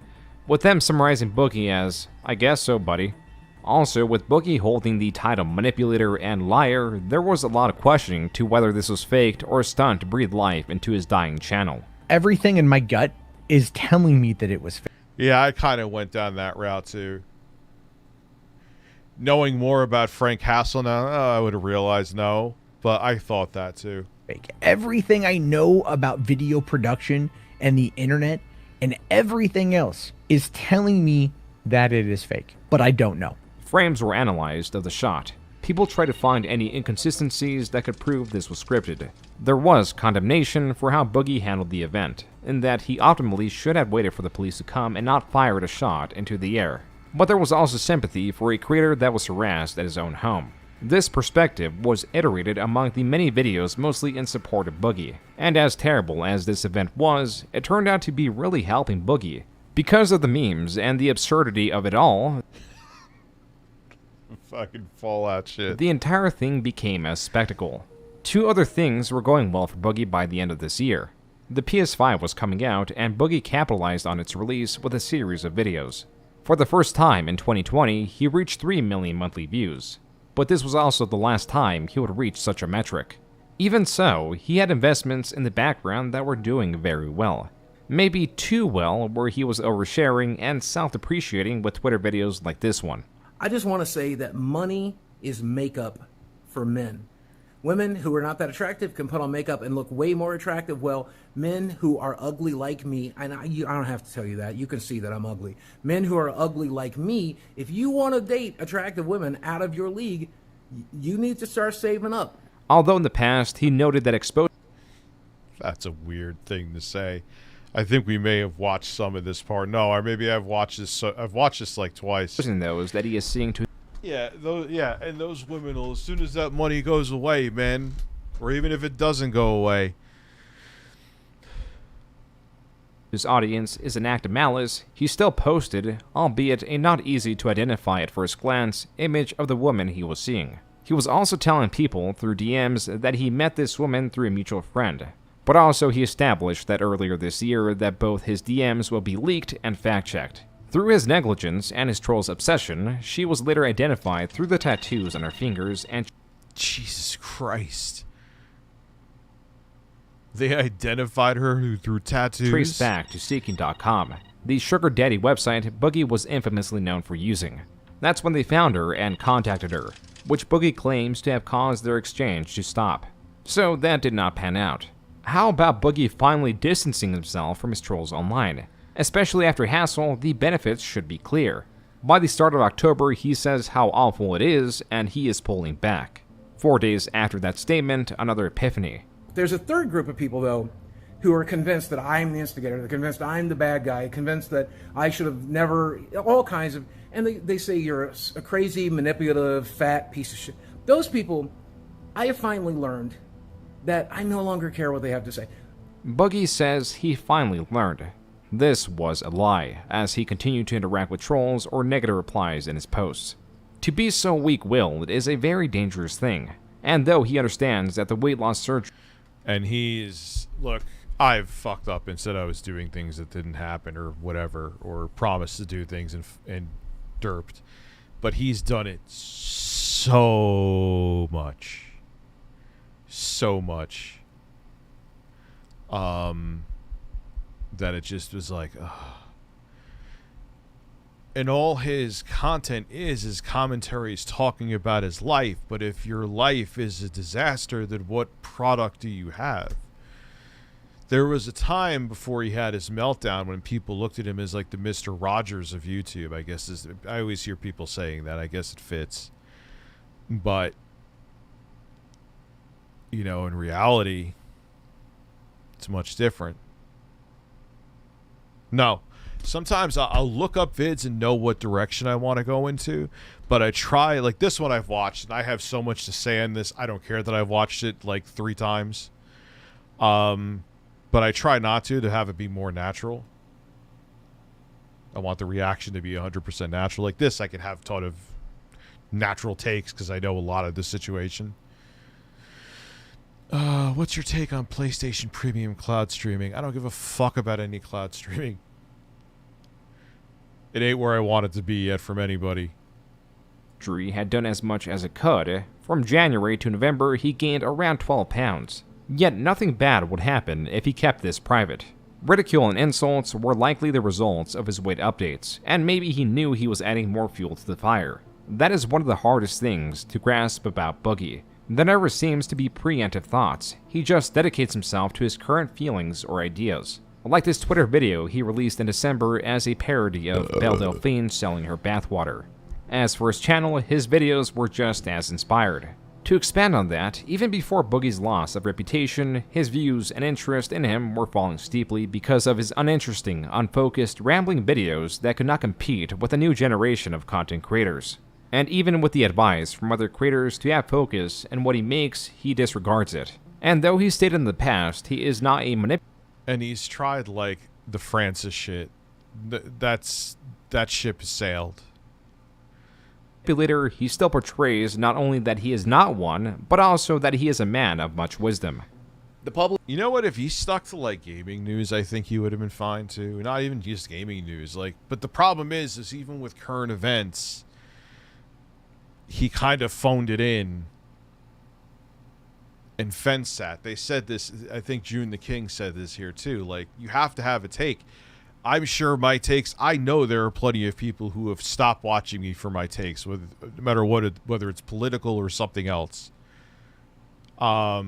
with them summarizing Boogie as, "I guess so, buddy." Also, with Boogie holding the title manipulator and liar, there was a lot of questioning to whether this was faked or a stunt to breathe life into his dying channel. Everything in my gut is telling me that it was fake. Yeah, I kind of went down that route too. Knowing more about Frank Hassel now, I would have realized no, but I thought that too. Fake. Everything I know about video production and the internet and everything else is telling me that it is fake, but I don't know. Frames were analyzed of the shot. People tried to find any inconsistencies that could prove this was scripted. There was condemnation for how Boogie handled the event, in that he optimally should have waited for the police to come and not fired a shot into the air. But there was also sympathy for a creator that was harassed at his own home. This perspective was iterated among the many videos mostly in support of Boogie, and as terrible as this event was, it turned out to be really helping Boogie. Because of the memes and the absurdity of it all, fucking Fallout shit. The entire thing became a spectacle. Two other things were going well for Boogie by the end of this year. The PS5 was coming out, and Boogie capitalized on its release with a series of videos. For the first time in 2020, he reached 3 million monthly views. But this was also the last time he would reach such a metric. Even so, he had investments in the background that were doing very well. Maybe too well, where he was oversharing and self-depreciating with Twitter videos like this one. I just want to say that money is makeup for men. Women who are not that attractive can put on makeup and look way more attractive. Well, men who are ugly like me, and I don't have to tell you that. You can see that I'm ugly. Men who are ugly like me, if you want to date attractive women out of your league, you need to start saving up. Although in the past, he noted that exposure... That's a weird thing to say. I think we may have watched some of this part. No, or maybe I've watched this. I've watched this like twice. ...those that he is seeing to... Yeah, and those women will, as soon as that money goes away, man, or even if it doesn't go away. His audience is an act of malice. He still posted, albeit a not easy to identify at first glance, image of the woman he was seeing. He was also telling people through DMs that he met this woman through a mutual friend. But also he established that earlier this year that both his DMs will be leaked and fact-checked. Through his negligence and his troll's obsession, she was later identified through the tattoos on her fingers and... Jesus Christ. They identified her through tattoos? ...traced back to Seeking.com, the sugar daddy website Boogie was infamously known for using. That's when they found her and contacted her, which Boogie claims to have caused their exchange to stop. So that did not pan out. How about Boogie finally distancing himself from his trolls online? Especially after Hassel, the benefits should be clear. By the start of October, he says how awful it is, and he is pulling back. 4 days after that statement, another epiphany. There's a third group of people, though, who are convinced that I'm the instigator. They're convinced I'm the bad guy, convinced that I should have never... all kinds of... And they say you're a crazy, manipulative, fat piece of shit. Those people, I have finally learned that I no longer care what they have to say. Boogie says he finally learned. This was a lie, as he continued to interact with trolls or negative replies in his posts. To be so weak-willed is a very dangerous thing, and though he understands that the weight loss surgery... And he's... Look, I've fucked up and said I was doing things that didn't happen or whatever, or promised to do things and derped. But he's done it so much. So much. That it just was like, ugh. And all his content is his commentaries talking about his life. But if your life is a disaster, then what product do you have? There was a time before he had his meltdown when people looked at him as like the Mr. Rogers of YouTube. I guess I always hear people saying that. I guess it fits. But, you know, in reality, it's much different. No. Sometimes I'll look up vids and know what direction I want to go into, but I try, like this one I've watched, and I have so much to say on this, I don't care that I've watched it like 3 times. But I try not to have it be more natural. I want the reaction to be 100% natural. Like this, I can have a ton of natural takes because I know a lot of the situation. What's your take on PlayStation Premium cloud streaming? I don't give a fuck about any cloud streaming. It ain't where I want it to be yet from anybody. Had done as much as it could. From January to November, he gained around 12 pounds. Yet nothing bad would happen if he kept this private. Ridicule and insults were likely the results of his weight updates, and maybe he knew he was adding more fuel to the fire. That is one of the hardest things to grasp about Boogie. There never seems to be preemptive thoughts. He just dedicates himself to his current feelings or ideas. Like this Twitter video he released in December as a parody of Belle Delphine selling her bathwater. As for his channel, his videos were just as inspired. To expand on that, even before Boogie's loss of reputation, his views and interest in him were falling steeply because of his uninteresting, unfocused, rambling videos that could not compete with a new generation of content creators. And even with the advice from other creators to have focus in what he makes, he disregards it. And though he stated in the past he is not a manipulator, and he's tried like the Francis shit, that ship has sailed. He still portrays not only that he is not one, but also that he is a man of much wisdom. The public. You know what? If he stuck to like gaming news, I think he would have been fine too. Not even just gaming news, like. But the problem is even with current events, he kind of phoned it in and fenced that. They said this. I think June the King said this here too. Like, you have to have a take. I'm sure my takes, I know there are plenty of people who have stopped watching me for my takes, no matter whether it's political or something else. But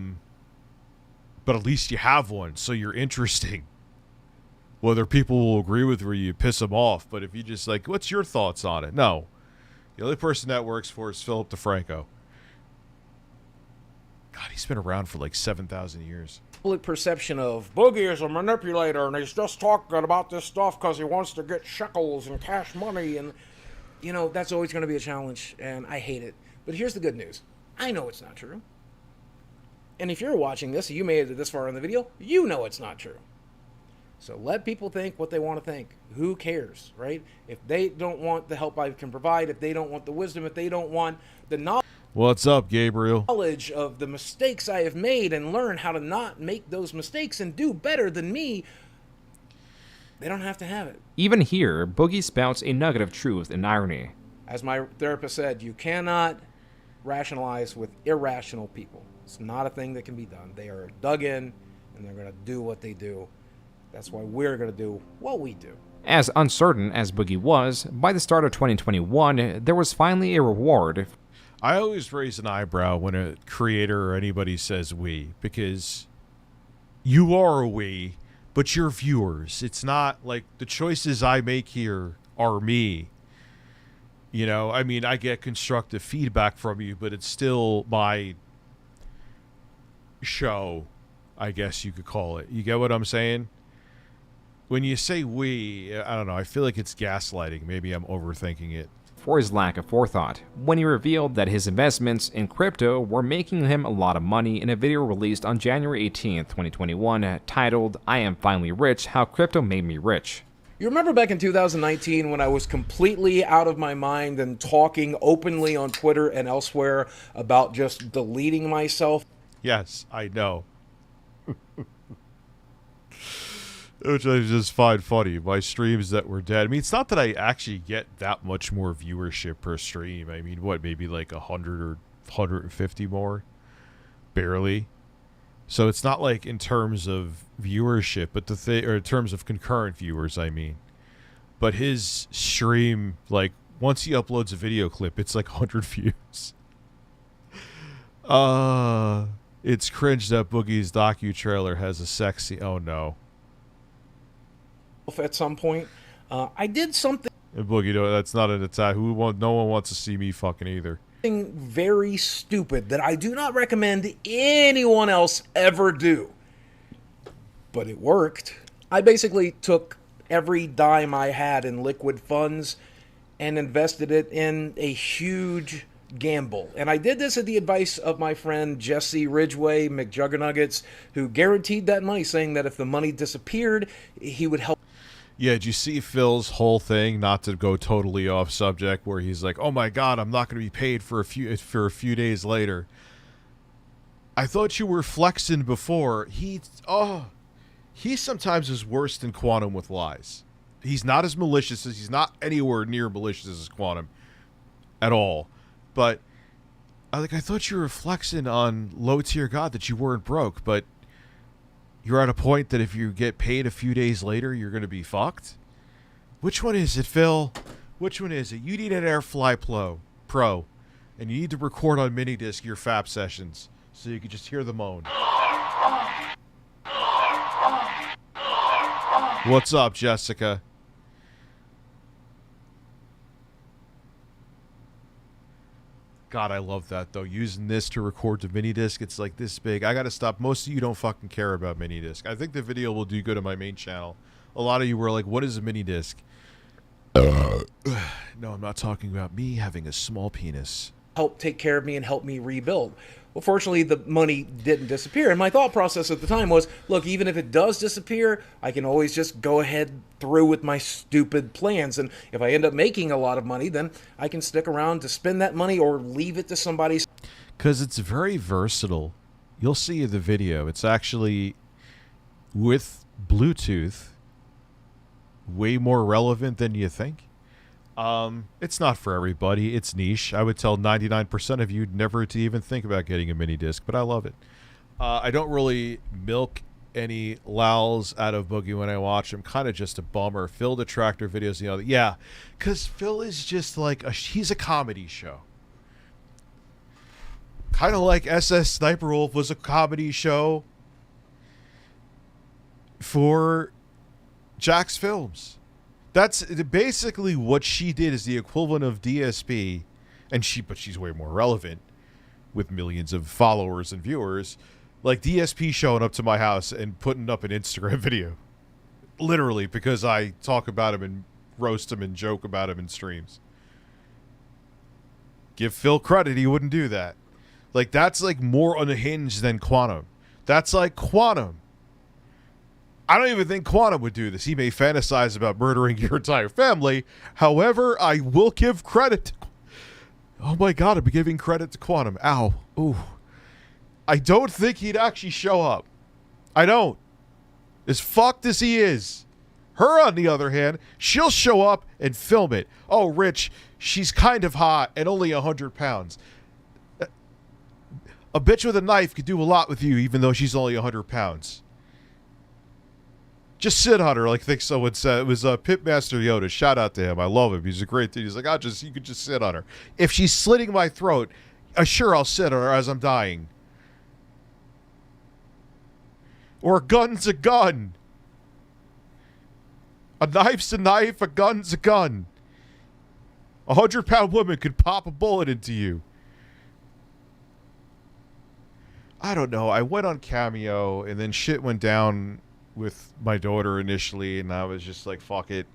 at least you have one, so you're interesting. Whether people will agree with you or you piss them off, but if you just like, what's your thoughts on it? No. The only person that works for is Philip DeFranco. God, he's been around for like 7,000 years. Public perception of Boogie is a manipulator and he's just talking about this stuff because he wants to get shekels and cash money, and you know that's always going to be a challenge, and I hate it. But here's the good news: I know it's not true. And if you're watching this, you made it this far in the video, you know it's not true. So let people think what they want to think. Who cares, right? If they don't want the help I can provide, if they don't want the wisdom, if they don't want the knowledge. What's up, Gabriel? Knowledge of the mistakes I have made and learn how to not make those mistakes and do better than me, they don't have to have it. Even here, Boogie spouts a nugget of truth and irony. As my therapist said, you cannot rationalize with irrational people. It's not a thing that can be done. They are dug in and they're going to do what they do. That's why we're going to do what we do. As uncertain as Boogie was, by the start of 2021, there was finally a reward. I always raise an eyebrow when a creator or anybody says we, because you are a we, but you're viewers. It's not like the choices I make here are me. You know, I mean, I get constructive feedback from you, but it's still my show, I guess you could call it. You get what I'm saying? When you say we, I don't know, I feel like it's gaslighting. Maybe I'm overthinking it. For his lack of forethought, when he revealed that his investments in crypto were making him a lot of money in a video released on January 18th, 2021, titled, "I Am Finally Rich, How Crypto Made Me Rich." You remember back in 2019 when I was completely out of my mind and talking openly on Twitter and elsewhere about just deleting myself? Yes, I know. Which I just find funny. My streams that were dead. I mean, it's not that I actually get that much more viewership per stream. I mean, what, maybe like 100 or 150 more? Barely. So it's not like in terms of viewership, but or in terms of concurrent viewers, I mean. But his stream, like, once he uploads a video clip, it's like 100 views. It's cringe that Boogie's docu-trailer has a sexy... Oh, no. At some point, I did something. And Boogie, no, that's not an attack. No one wants to see me fucking either. Very stupid that I do not recommend anyone else ever do. But it worked. I basically took every dime I had in liquid funds and invested it in a huge gamble. And I did this at the advice of my friend Jesse Ridgway, McJuggernuggets, who guaranteed that money, saying that if the money disappeared, he would help. Yeah, did you see Phil's whole thing? Not to go totally off subject, where he's like, "Oh my God, I'm not going to be paid for a few days later." I thought you were flexing before. He sometimes is worse than Quantum with lies. He's not as malicious as he's not anywhere near malicious as Quantum, at all. But I thought you were flexing on low tier God that you weren't broke, but you're at a point that if you get paid a few days later, you're going to be fucked? Which one is it, Phil? Which one is it? You need an Airfly Pro, and you need to record on mini disc your FAP sessions so you can just hear the moan. What's up, Jessica? God, I love that, though. Using this to record to mini disc, it's like this big. I gotta stop. Most of you don't fucking care about mini disc. I think the video will do good on my main channel. A lot of you were like, what is a mini disc? No, I'm not talking about me having a small penis. Help take care of me and help me rebuild. Well, fortunately, the money didn't disappear. And my thought process at the time was, look, even if it does disappear, I can always just go ahead through with my stupid plans. And if I end up making a lot of money, then I can stick around to spend that money or leave it to somebody. Because it's very versatile. You'll see in the video. It's actually, with Bluetooth, way more relevant than you think. It's not for everybody. It's niche. I would tell 99% of you never to even think about getting a mini disc, but I love it. I don't really milk any lals out of Boogie when I watch him. Kind of just a bummer. Phil the Tractor videos, you know. Yeah, because Phil is just like he's a comedy show. Kind of like SS Sniper Wolf was a comedy show for Jack's Films. That's basically what she did, is the equivalent of DSP, but she's way more relevant with millions of followers and viewers. Like DSP showing up to my house and putting up an Instagram video, literally, because I talk about him and roast him and joke about him in streams. Give Phil credit, he wouldn't do that. Like that's like more unhinged than Quantum. That's like Quantum. I don't even think Quantum would do this. He may fantasize about murdering your entire family. However, I will give credit. Oh my God, I'm giving credit to Quantum. Ow. Ooh. I don't think he'd actually show up. I don't. As fucked as he is. Her, on the other hand, she'll show up and film it. Oh, Rich, she's kind of hot and only 100 pounds. A bitch with a knife could do a lot with you, even though she's only 100 pounds. Just sit on her, like think someone said. It was Pitmaster Yoda. Shout out to him. I love him. He's a great dude. He's like, you could just sit on her. If she's slitting my throat, sure, I'll sit on her as I'm dying. Or a gun's a gun. A knife's a knife, a gun's a gun. 100-pound woman could pop a bullet into you. I don't know. I went on Cameo, and then shit went down with my daughter initially, and I was just like, fuck it.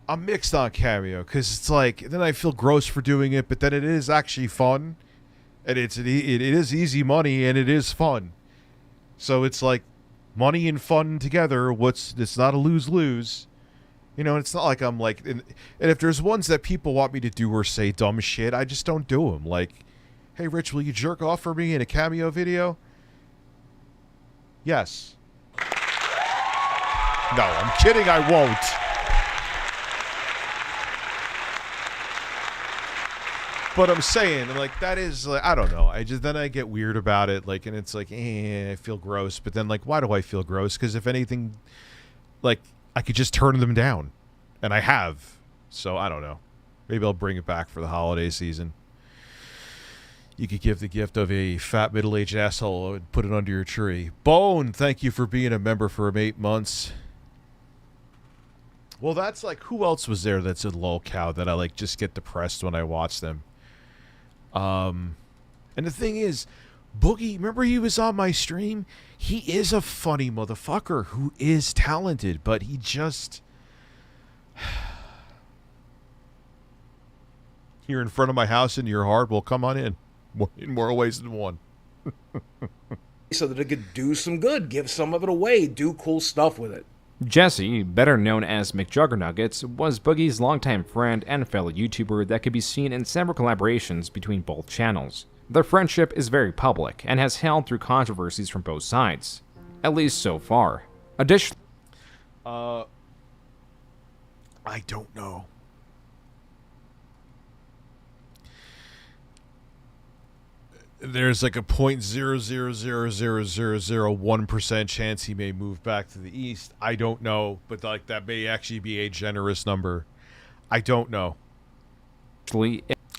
I'm mixed on Cameo, because it's like, then I feel gross for doing it, but then it is actually fun, and it is easy money, and it is fun. So it's like money and fun together. It's not a lose-lose. You know, it's not like I'm like, and if there's ones that people want me to do or say dumb shit, I just don't do them. Like, hey, Rich, will you jerk off for me in a Cameo video? Yes. No, I'm kidding, I won't. But I'm saying, like, that is, like, I don't know. Then I get weird about it, like, and it's like, I feel gross. But then, like, why do I feel gross? Because if anything, like, I could just turn them down. And I have. So, I don't know. Maybe I'll bring it back for the holiday season. You could give the gift of a fat middle-aged asshole and put it under your tree. Bone, thank you for being a member for 8 months. Well, that's like, who else was there that's a lolcow that I like just get depressed when I watch them? And the thing is, Boogie, remember he was on my stream? He is a funny motherfucker who is talented, but he just... Here in front of my house in your heart, well, come on in more ways than one. So that it could do some good, give some of it away, do cool stuff with it. Jesse, better known as McJuggernuggets, was Boogie's longtime friend and fellow YouTuber that could be seen in several collaborations between both channels. Their friendship is very public and has held through controversies from both sides, at least so far. Additionally, I don't know. There's like a 0.0000001% chance he may move back to the east. I don't know, but like that may actually be a generous number. I don't know.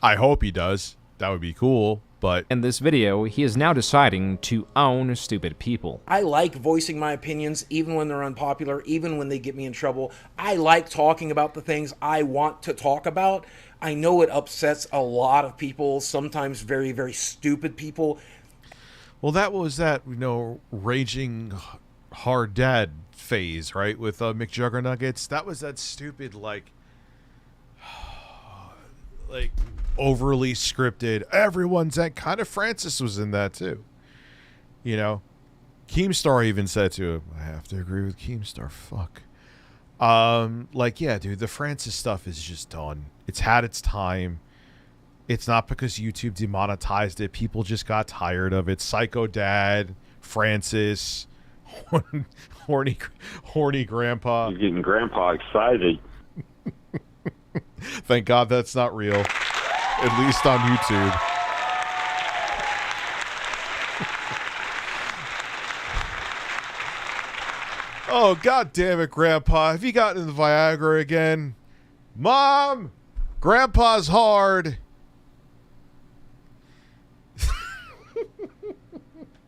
I hope he does. That would be cool, but in this video, he is now deciding to own stupid people. I like voicing my opinions even when they're unpopular, even when they get me in trouble. I like talking about the things I want to talk about. I know it upsets a lot of people, sometimes very, very stupid people. Well, that was that, raging hard dad phase, right? With McJuggernuggets. That was that stupid, like overly scripted. Everyone's that kind of. Francis was in that too. Keemstar even said to him, I have to agree with Keemstar. Fuck. Yeah, dude, the Francis stuff is just done. It's had its time. It's not because YouTube demonetized it. People just got tired of it. Psycho Dad, Francis, horny grandpa. You're getting grandpa excited. Thank God that's not real. At least on YouTube. Oh, God damn it, Grandpa. Have you gotten the Viagra again? Mom! Grandpa's hard.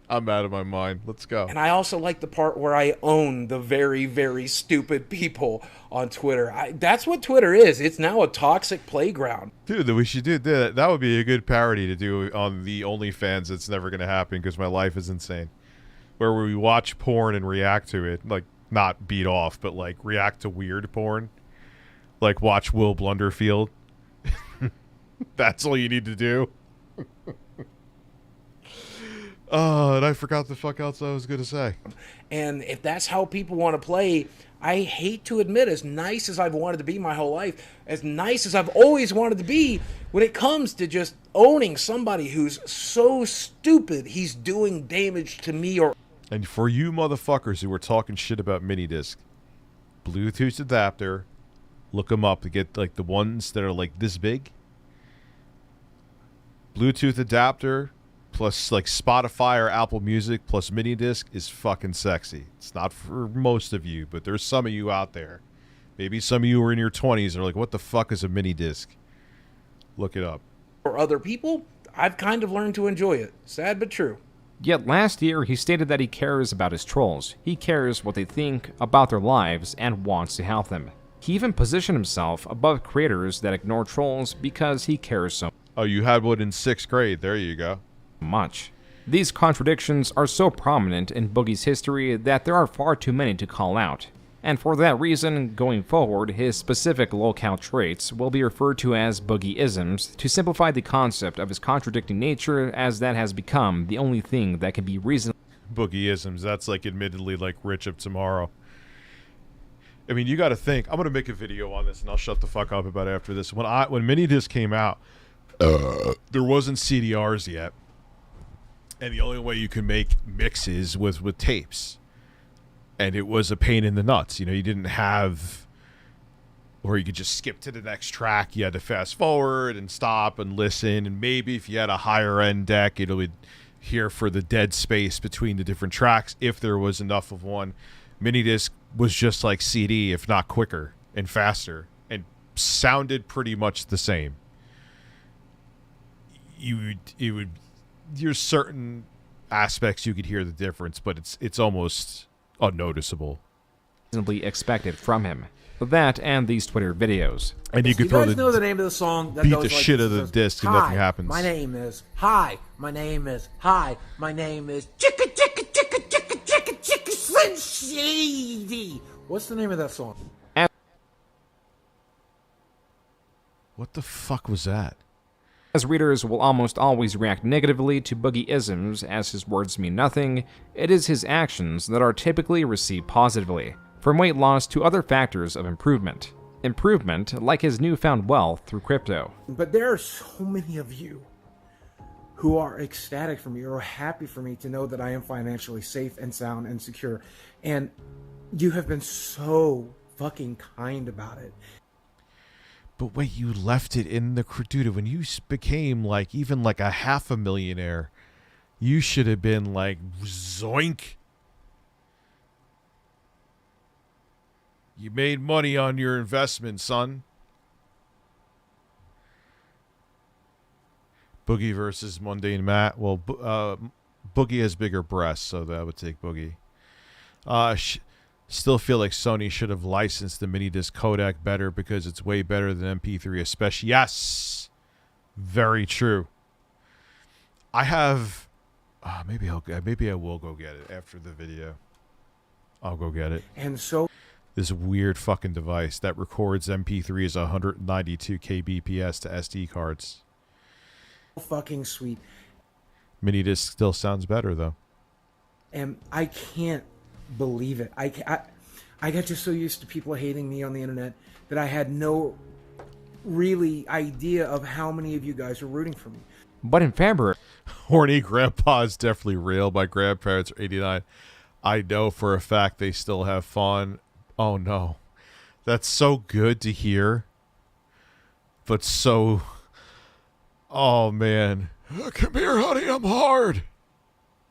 I'm out of my mind. Let's go. And I also like the part where I own the very, very stupid people on Twitter. That's what Twitter is. It's now a toxic playground. Dude, we should do that. That would be a good parody to do on the OnlyFans. It's never going to happen because my life is insane. Where we watch porn and react to it. Like, not beat off, but like react to weird porn. Like watch Will Blunderfield. That's all you need to do. Oh, and I forgot the fuck else I was going to say. And if that's how people want to play, I hate to admit, as nice as I've wanted to be my whole life, as nice as I've always wanted to be, when it comes to just owning somebody who's so stupid he's doing damage to me or... And for you motherfuckers who were talking shit about minidisc, Bluetooth adapter, look them up to get like the ones that are like this big. Bluetooth adapter plus like Spotify or Apple Music plus minidisc is fucking sexy. It's not for most of you, but there's some of you out there. Maybe some of you are in your 20s and are like, what the fuck is a minidisc? Look it up. Or other people, I've kind of learned to enjoy it. Sad but true. Yet last year, he stated that he cares about his trolls. He cares what they think about their lives and wants to help them. He even positioned himself above creators that ignore trolls because he cares so much. Oh, you had one in 6th grade. There you go. Much. These contradictions are so prominent in Boogie's history that there are far too many to call out. And for that reason, going forward, his specific locale traits will be referred to as Boogie-isms to simplify the concept of his contradicting nature, as that has become the only thing that can be reasonable. Boogie-isms, that's like admittedly like Rich of Tomorrow. I mean, you got to think. I'm going to make a video on this, and I'll shut the fuck up about it after this. When Minidisc came out, there wasn't CDRs yet. And the only way you could make mixes was with tapes. And it was a pain in the nuts. You didn't have, or you could just skip to the next track. You had to fast forward and stop and listen. And maybe if you had a higher end deck, it would hear for the dead space between the different tracks if there was enough of one. Minidisc was just like CD, if not quicker and faster, and sounded pretty much the same. There's certain aspects you could hear the difference, but it's almost unnoticeable. Reasonably expected from him. That and these Twitter videos. And you could throw know the name of the song that beat goes the like shit out of the disc and nothing happens. My name is Hi. My name is Hi. My name is Chicka Chicka Chicka Chicka Chicka Chicka Slim Shady. What's the name of that song? What the fuck was that? As readers will almost always react negatively to Boogie-isms as his words mean nothing, it is his actions that are typically received positively. from weight loss to other factors of improvement. Improvement like his newfound wealth through crypto. But there are so many of you who are ecstatic for me or happy for me to know that I am financially safe and sound and secure. And you have been so fucking kind about it. But wait, you left it in the dude. When you became like even like a half a millionaire, you should have been like zoink. You made money on your investment, son. Boogie versus Mundane Matt. Well, Boogie has bigger breasts, so that would take Boogie. Still feel like Sony should have licensed the mini disc codec better because it's way better than MP3, especially. Yes, very true. I have. Maybe I will go get it after the video. I'll go get it. And so this weird fucking device that records MP3s 192 kbps to SD cards. Fucking sweet. Mini disc still sounds better though. And I can't believe it. I got just so used to people hating me on the internet that I had no really idea of how many of you guys are rooting for me. But in February, horny grandpa is definitely real. My grandparents are 89. I know for a fact they still have fun. Oh no, that's so good to hear. But so, oh man, come here, honey, I'm hard.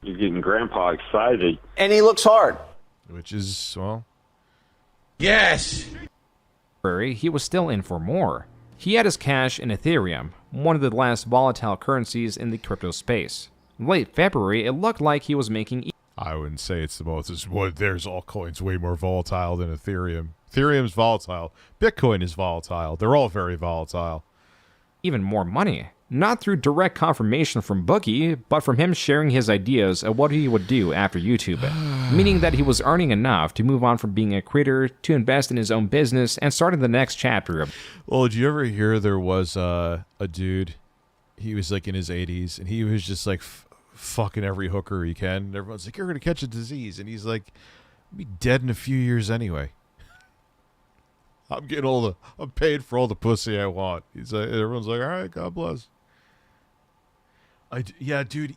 You're getting grandpa excited. And he looks hard. Which is, well, yes. He was still in for more. He had his cash in Ethereum, one of the less volatile currencies in the crypto space. Late February, it looked like he was making. I wouldn't say it's the most. There's altcoins way more volatile than Ethereum. Ethereum's volatile. Bitcoin is volatile. They're all very volatile. Even more money. Not through direct confirmation from Boogie, but from him sharing his ideas of what he would do after YouTube. Meaning that he was earning enough to move on from being a creator to invest in his own business and starting the next chapter of. Well, did you ever hear there was a dude, he was like in his 80s, and he was just like fucking every hooker he can. And everyone's like, you're going to catch a disease. And he's like, I'll be dead in a few years anyway. I'm getting I'm paid for all the pussy I want. He's like, everyone's like, all right, God bless. Yeah, dude,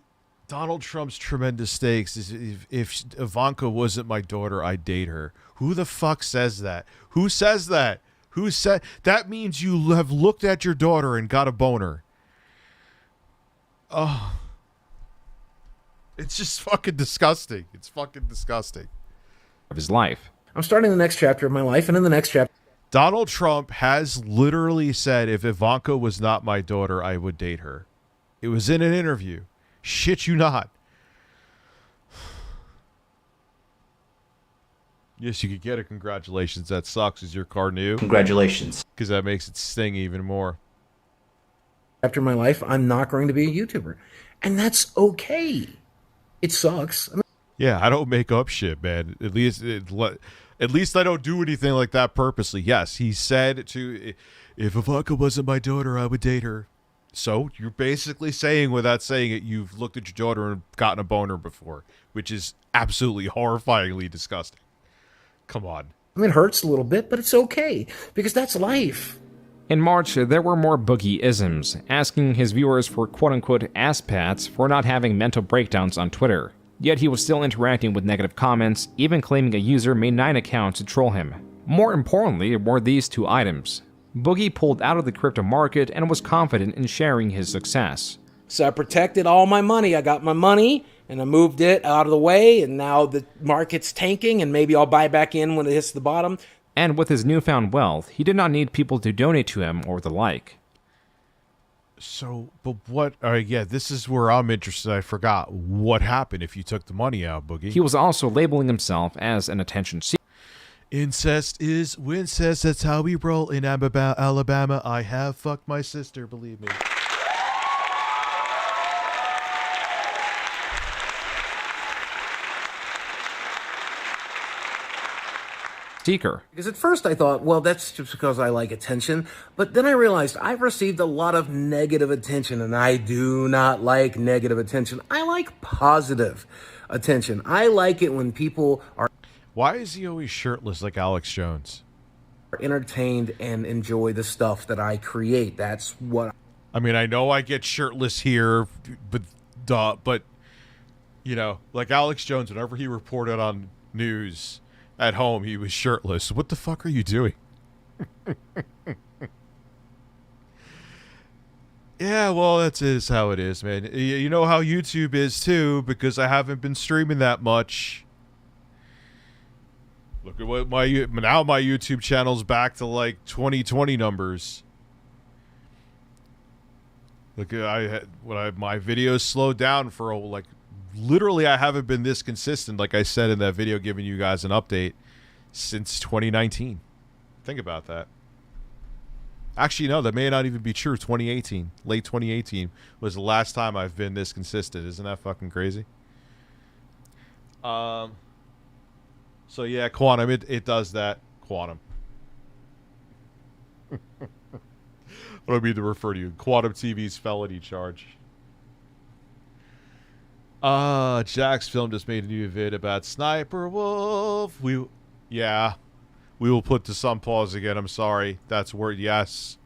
Donald Trump's tremendous stakes is if Ivanka wasn't my daughter, I'd date her. Who the fuck says that? Who says that? Who said that? Means you have looked at your daughter and got a boner. Oh, it's just fucking disgusting. It's fucking disgusting. Of his life. I'm starting the next chapter of my life, and in the next chapter, Donald Trump has literally said, if Ivanka was not my daughter, I would date her. It was in an interview. Shit you not. Yes, you could get a congratulations. That sucks. Is your car new? Congratulations. Because that makes it sting even more. after my life, I'm not going to be a YouTuber. And that's okay. It sucks. Yeah, I don't make up shit, man. At least I don't do anything like that purposely. Yes, he said to, if Ivanka wasn't my daughter, I would date her. So you're basically saying, without saying it, you've looked at your daughter and gotten a boner before, which is absolutely horrifyingly disgusting. Come on. I mean, it hurts a little bit, but it's okay, because that's life. In March, there were more Boogie-isms, asking his viewers for quote-unquote ass-pats for not having mental breakdowns on Twitter. Yet he was still interacting with negative comments, even claiming a user made 9 accounts to troll him. More importantly were these 2 items. Boogie pulled out of the crypto market and was confident in sharing his success. So I protected all my money. I got my money, and I moved it out of the way, and now the market's tanking, and maybe I'll buy back in when it hits the bottom. And with his newfound wealth, he did not need people to donate to him or the like. So, but what, yeah, this is where I'm interested. I forgot what happened if you took the money out, Boogie. He was also labeling himself as an attention seeker. Incest is wincest. That's how we roll in Alabama. I have fucked my sister, believe me. Seeker. Because at first I thought, well, that's just because I like attention. But then I realized I've received a lot of negative attention, and I do not like negative attention. I like positive attention. I like it when people are... Why is he always shirtless like Alex Jones? Entertained and enjoy the stuff that I create. That's what. I mean, I know I get shirtless here, but you know, like Alex Jones, whenever he reported on news at home, he was shirtless. What the fuck are you doing? Yeah, well, that's is how it is, man. You know how YouTube is too, because I haven't been streaming that much. Look at what my YouTube channel's back to like 2020 numbers. Look, my videos slowed down for like literally. I haven't been this consistent, like I said in that video, giving you guys an update since 2019. Think about that. Actually, no, that may not even be true. 2018, late 2018 was the last time I've been this consistent. Isn't that fucking crazy? So yeah, Quantum, it does that. Quantum. What do I mean to refer to you? Quantum TV's felony charge. Jack's Film just made a new vid about Sniper Wolf. Yeah. We will put this on pause again. I'm sorry. That's word. Yes.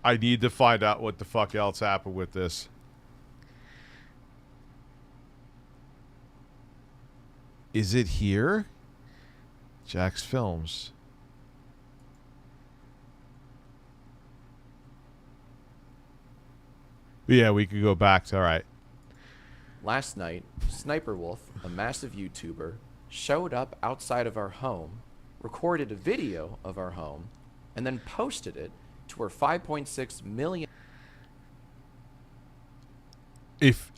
I need to find out what the fuck else happened with this. Is it here? Jack's Films. Yeah, we could go back to, all right. Last night, Sniper Wolf, a massive YouTuber, showed up outside of our home, recorded a video of our home, and then posted it to her 5.6 million. If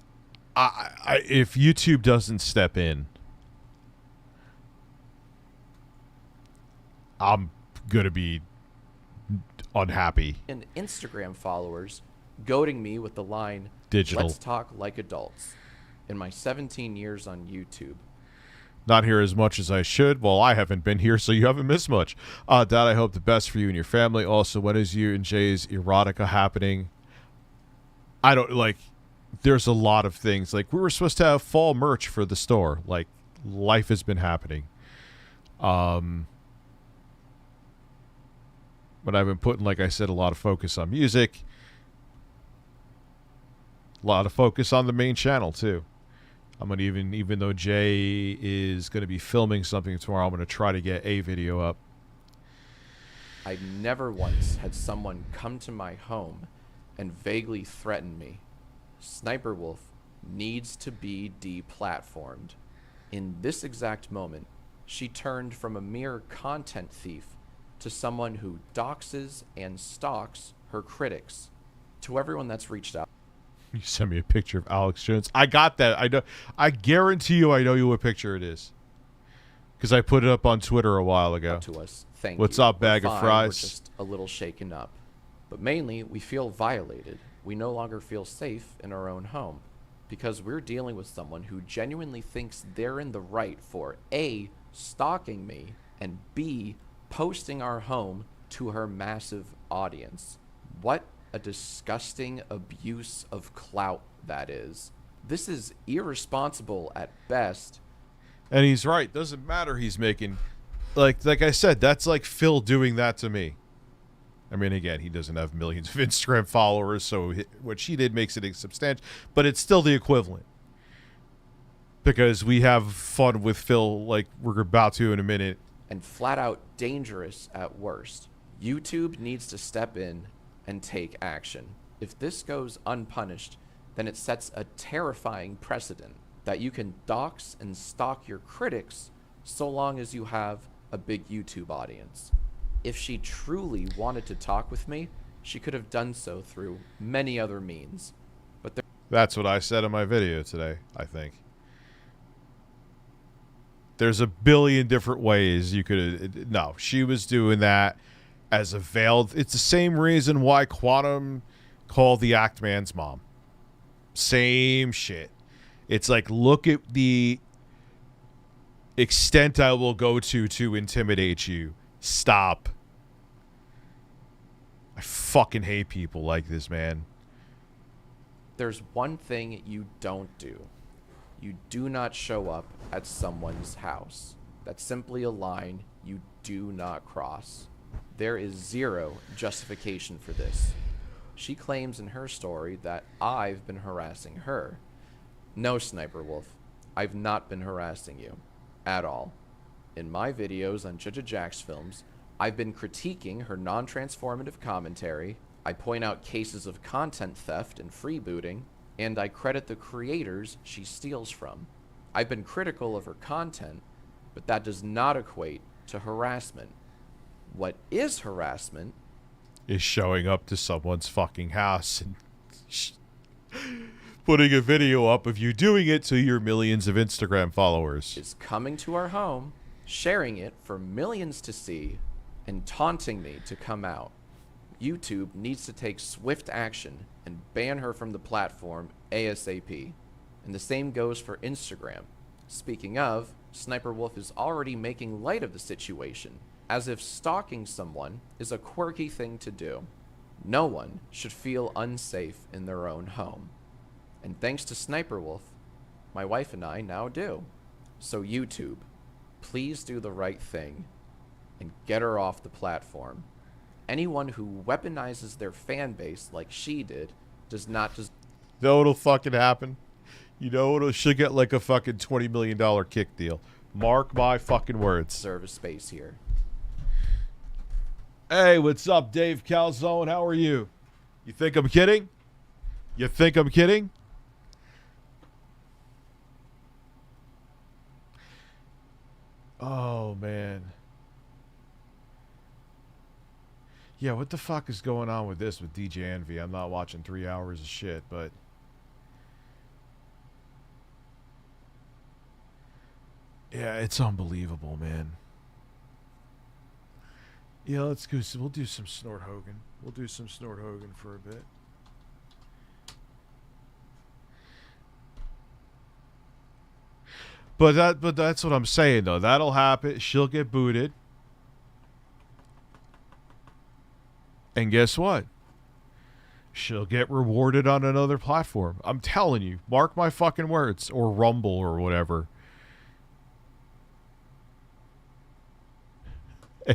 YouTube doesn't step in, I'm gonna be unhappy. And Instagram followers goading me with the line, Digital. "Let's talk like adults." In my 17 years on YouTube. Not here as much as I should. Well, I haven't been here, so you haven't missed much. Dad, I hope the best for you and your family. Also, when is you and Jay's erotica happening? I don't, like, there's a lot of things. Like, we were supposed to have fall merch for the store. Like, life has been happening. But I've been putting, like I said, a lot of focus on music. A lot of focus on the main channel, too. I'm gonna even though Jay is gonna be filming something tomorrow, I'm gonna try to get a video up. I never once had someone come to my home and vaguely threaten me. Sniper Wolf needs to be deplatformed. In this exact moment, she turned from a mere content thief to someone who doxes and stalks her critics. To everyone that's reached out. You sent me a picture of Alex Jones. I got that. I know. I guarantee you, I know you what picture it is, because I put it up on Twitter a while ago. To us, thank What's you. up, bag We're of fine. fries? We're just a little shaken up, but mainly we feel violated. We no longer feel safe in our own home, because we're dealing with someone who genuinely thinks they're in the right for A, stalking me, and B, posting our home to her massive audience. What a disgusting abuse of clout that is. This is irresponsible at best. And he's right. Doesn't matter. He's making, like I said, that's like Phil doing that to me. I mean, again, he doesn't have millions of Instagram followers, so what she did makes it insubstantial, but it's still the equivalent. Because we have fun with Phil, like we're about to in a minute. And flat out dangerous at worst. YouTube needs to step in and take action. If this goes unpunished, then it sets a terrifying precedent that you can dox and stalk your critics so long as you have a big YouTube audience. If she truly wanted to talk with me, she could have done so through many other means. But that's what I said in my video today, I think. There's a billion different ways you could... No, she was doing that as a veiled... It's the same reason why Quantum called the Act Man's mom. Same shit. It's like, look at the extent I will go to intimidate you. Stop. I fucking hate people like this, man. There's one thing you don't do. You do not show up at someone's house. That's simply a line you do not cross. There is zero justification for this. She claims in her story that I've been harassing her. No, Sniper Wolf, I've not been harassing you. At all. In my videos on Judge Jack's films, I've been critiquing her non-transformative commentary, I point out cases of content theft and freebooting, and I credit the creators she steals from. I've been critical of her content, but that does not equate to harassment. What is harassment is showing up to someone's fucking house and putting a video up of you doing it to your millions of Instagram followers. Is coming to our home, sharing it for millions to see, and taunting me to come out. YouTube needs to take swift action and ban her from the platform ASAP. And the same goes for Instagram. Speaking of, Sniper Wolf is already making light of the situation, as if stalking someone is a quirky thing to do. No one should feel unsafe in their own home. And thanks to Sniper Wolf, my wife and I now do. So YouTube, please do the right thing and get her off the platform. Anyone who weaponizes their fan base like she did does not just... You know what'll fucking happen? You know what'll... She'll get like a fucking $20 million kick deal. Mark my fucking words. Serve a space here. Hey, what's up, Dave Calzone? How are you? You think I'm kidding? You think I'm kidding? Oh, man. Yeah, what the fuck is going on with this with DJ Envy? I'm not watching 3 hours of shit, but... Yeah, it's unbelievable, man. Yeah, let's go. We'll do some Snort Hogan. We'll do some Snort Hogan for a bit. But that's what I'm saying, though. That'll happen. She'll get booted. And guess what? She'll get rewarded on another platform. I'm telling you. Mark my fucking words. Or Rumble or whatever.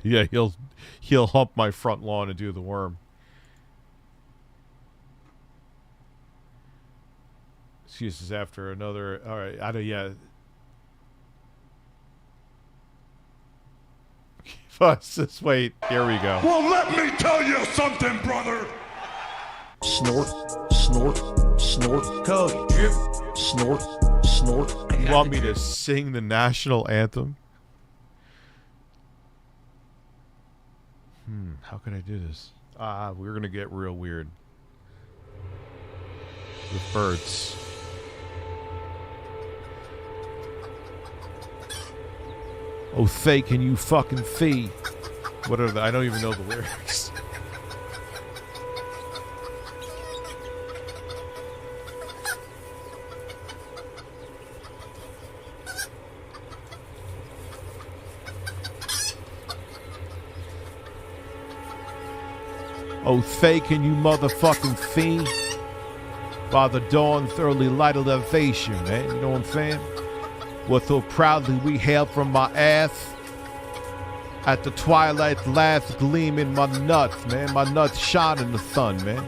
Yeah, he'll hump my front lawn and do the worm. Excuses after another. All right, I don't. Yeah. Just wait. Here we go. Well, let me tell you something, brother. Snort, snort, snort, code. Drip. Snort, snort. You want me to sing the national anthem? How can I do this? We're going to get real weird. With birds. Oh, Thay, can you fucking fee? What are the... I don't even know the lyrics. Oh, Thay, can you motherfucking fiend? By the dawn's early light of elevation, man. You know what I'm saying? What so proudly we hail from my ass. At the twilight's last gleam in my nuts, man. My nuts shine in the sun, man.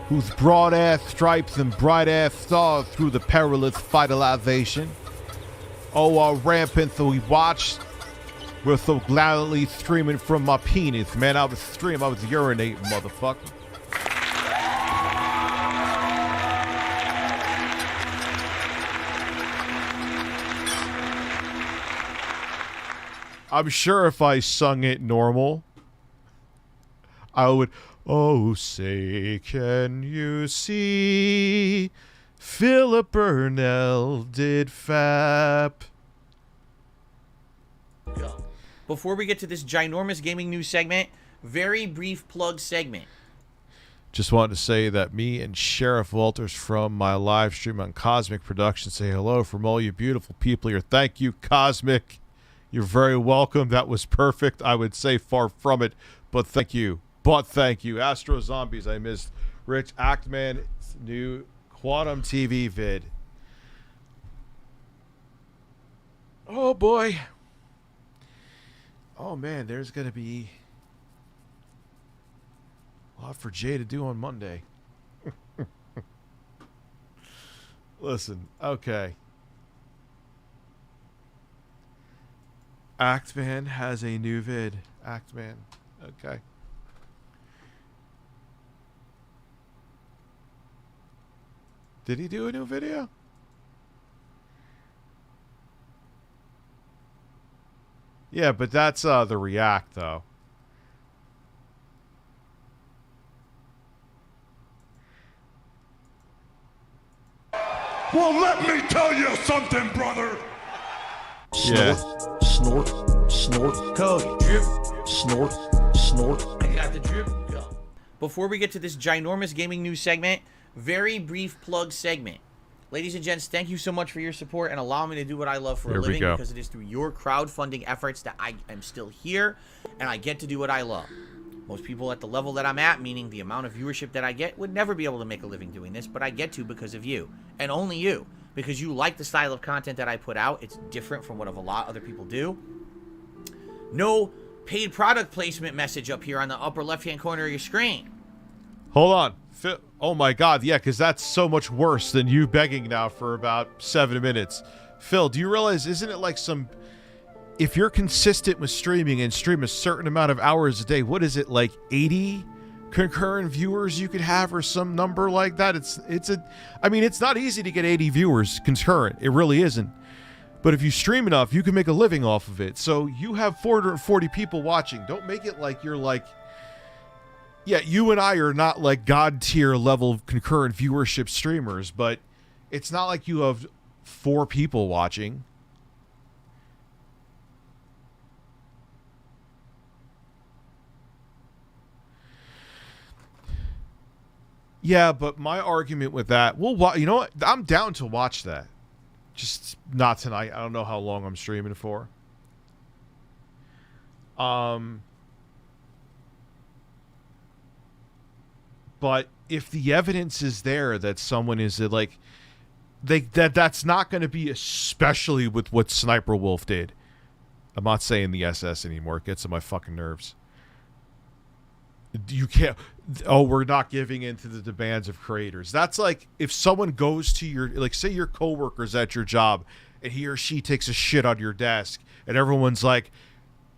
Whose broad-ass stripes and bright-ass stars through the perilous vitalization. Oh, our rampant so we watched. We're so gladly streaming from my penis, man. I was urinating, motherfucker. I'm sure if I sung it normal, I would, oh, say, can you see Philip Burnell did fap? Before we get to this ginormous gaming news segment, very brief plug segment. Just wanted to say that me and Sheriff Walters from my live stream on Cosmic Productions say hello from all you beautiful people here. Thank you, Cosmic. You're very welcome. That was perfect. I would say far from it, but thank you. But thank you. Astro Zombies, I missed. Rich Actman's new Quantum TV vid. Oh boy. Oh man, there's gonna be a lot for Jay to do on Monday. Listen, okay. Actman has a new vid. Actman. Okay. Did he do a new video? Yeah, but that's the React though. Well, let me tell you something, brother. Yeah. Snort, snort, Code, drip, snort, snort. I got the drip. Go. Before we get to this ginormous gaming news segment, very brief plug segment. Ladies and gents, thank you so much for your support and allow me to do what I love for a living, because it is through your crowdfunding efforts that I am still here and I get to do what I love. Most people at the level that I'm at, meaning the amount of viewership that I get, would never be able to make a living doing this, but I get to because of you, and only you, because you like the style of content that I put out. It's different from what a lot of other people do. No paid product placement message up here on the upper left-hand corner of your screen. Hold on. Phil, oh my God, yeah, because that's so much worse than you begging now for about 7 minutes. Phil, do you realize, isn't it like some... If you're consistent with streaming and stream a certain amount of hours a day, what is it, like 80 concurrent viewers you could have or some number like that? I mean, it's not easy to get 80 viewers concurrent. It really isn't. But if you stream enough, you can make a living off of it. So you have 440 people watching. Don't make it like you're like... Yeah, you and I are not like God tier level concurrent viewership streamers, but it's not like you have 4 people watching. Yeah, but my argument with that, well, you know what? I'm down to watch that. Just not tonight. I don't know how long I'm streaming for. But if the evidence is there that someone is like, that's not going to be, especially with what Sniper Wolf did. I'm not saying the SS anymore. It gets on my fucking nerves. You can't. Oh, we're not giving in to the demands of creators. That's like if someone goes to your, like, say your coworkers at your job, and he or she takes a shit on your desk, and everyone's like,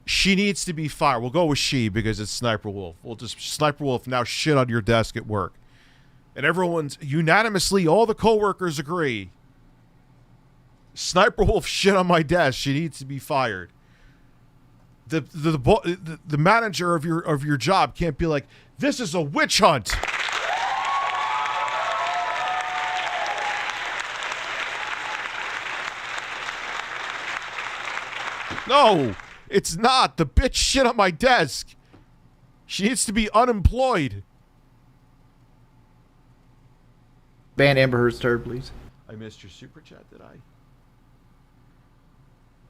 she needs to be fired. We'll go with she because it's Sniper Wolf. We'll just Sniper Wolf now shit on your desk at work, and everyone's unanimously, all the coworkers agree. Sniper Wolf shit on my desk. She needs to be fired. The manager of your job can't be like, this is a witch hunt. No, it's not. The bitch shit on my desk. She needs to be unemployed. Ban Amber Heard's turd, please. I missed your super chat, did I?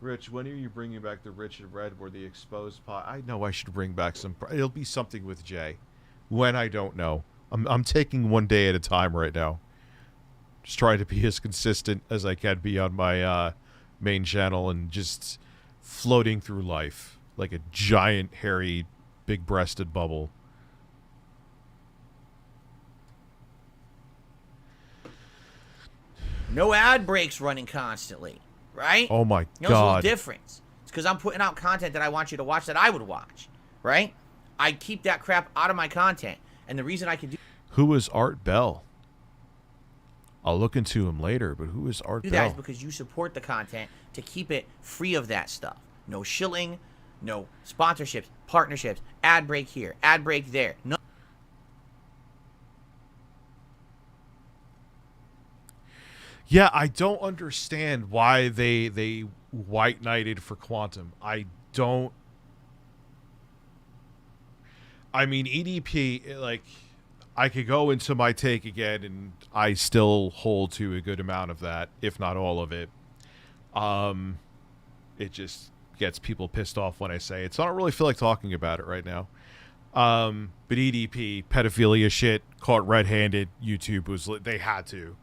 Rich, when are you bringing back the Rich and Red or the exposed pot? I know I should bring back some. It'll be something with Jay. When, I don't know. I'm taking one day at a time right now. Just trying to be as consistent as I can be on my main channel and just floating through life like a giant, hairy, big-breasted bubble. No ad breaks running constantly. Right? Oh my God. There's a little difference. It's because I'm putting out content that I want you to watch that I would watch. Right? I keep that crap out of my content. And the reason I can do... Who is Art Bell? I'll look into him later, but who is Art Bell? That is because you support the content to keep it free of that stuff. No shilling, no sponsorships, partnerships, ad break here, ad break there. No. Yeah, I don't understand why they white knighted for Quantum. I don't. I mean, EDP, like, I could go into my take again, and I still hold to a good amount of that, if not all of it. It just gets people pissed off when I say it, so I don't really feel like talking about it right now. But EDP, pedophilia shit, caught red-handed, YouTube was, they had to.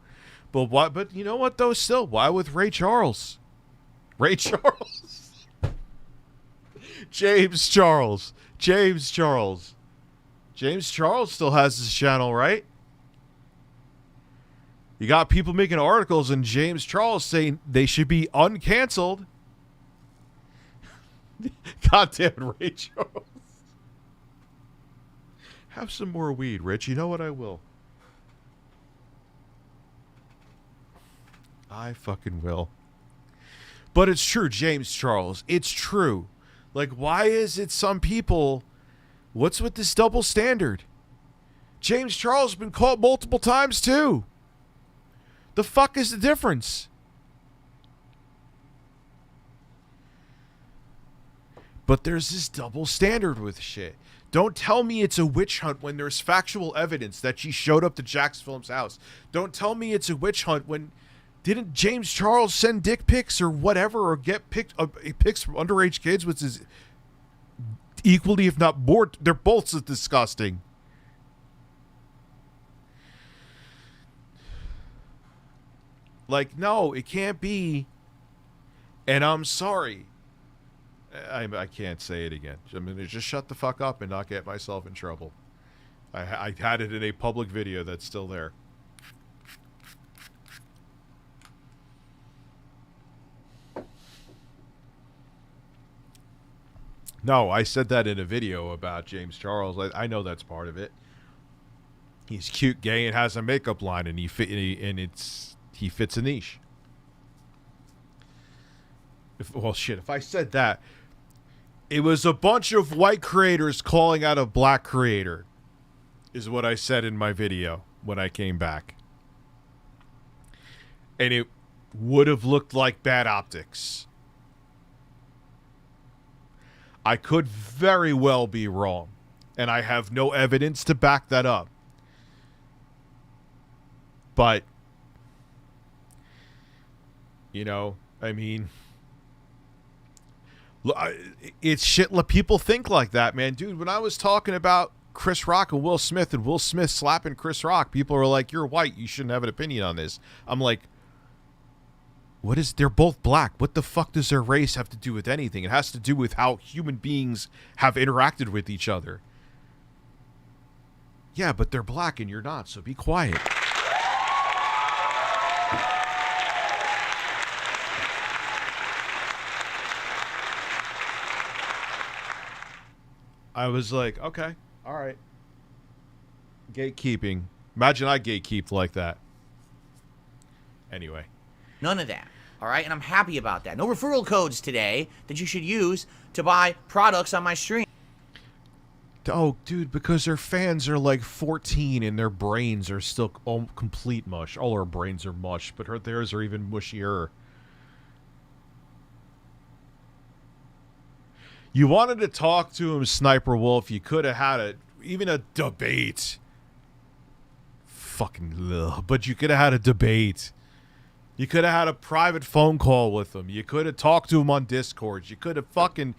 But why? But you know what, though, still, why with Ray Charles? Ray Charles. James Charles. James Charles. James Charles still has his channel, right? You got people making articles and James Charles saying they should be uncanceled. Goddamn Ray Charles. Have some more weed, Rich. You know what I will. I fucking will. But it's true, James Charles. It's true. Like, why is it some people... What's with this double standard? James Charles has been caught multiple times, too. The fuck is the difference? But there's this double standard with shit. Don't tell me it's a witch hunt when there's factual evidence that she showed up to Jack's Film's house. Don't tell me it's a witch hunt when... Didn't James Charles send dick pics or whatever, or get pics from underage kids, which is equally, if not more, they're both so disgusting. Like, no, it can't be. And I'm sorry. I can't say it again. I'm going to just shut the fuck up and not get myself in trouble. I had it in a public video that's still there. No, I said that in a video about James Charles. I know that's part of it. He's cute, gay, and has a makeup line, and he fits a niche. If I said that, it was a bunch of white creators calling out a black creator, is what I said in my video when I came back. And it would have looked like bad optics. I could very well be wrong, and I have no evidence to back that up. But, you know, I mean, it's shit. People think like that, man. Dude, when I was talking about Chris Rock and Will Smith slapping Chris Rock, people are like, you're white, you shouldn't have an opinion on this. I'm like, they're both black. What the fuck does their race have to do with anything? It has to do with how human beings have interacted with each other. Yeah, but they're black and you're not, so be quiet. I was like, okay, all right. Gatekeeping. Imagine I gatekeeped like that. Anyway. None of that. All right, and I'm happy about that. No referral codes today that you should use to buy products on my stream. Oh, dude, because their fans are like 14 and their brains are still complete mush. All our brains are mush, but theirs are even mushier. You wanted to talk to him, Sniper Wolf. You could have had even a debate. Fucking ugh. But you could have had a debate. You could have had a private phone call with him. You could have talked to him on Discord. You could have fucking...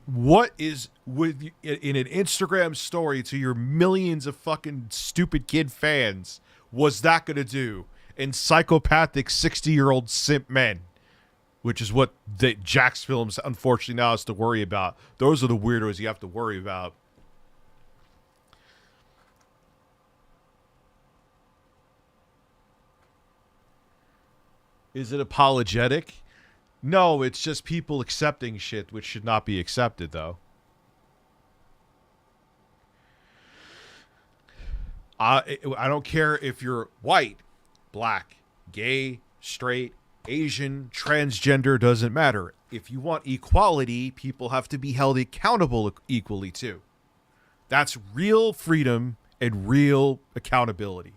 What is with in an Instagram story to your millions of fucking stupid kid fans was that going to do in psychopathic 60-year-old simp men? Which is what Jack's Films, unfortunately, now has to worry about. Those are the weirdos you have to worry about. Is it apologetic? No, it's just people accepting shit which should not be accepted, though. I don't care if you're white, black, gay, straight, Asian, transgender, doesn't matter. If you want equality, people have to be held accountable equally, too. That's real freedom and real accountability.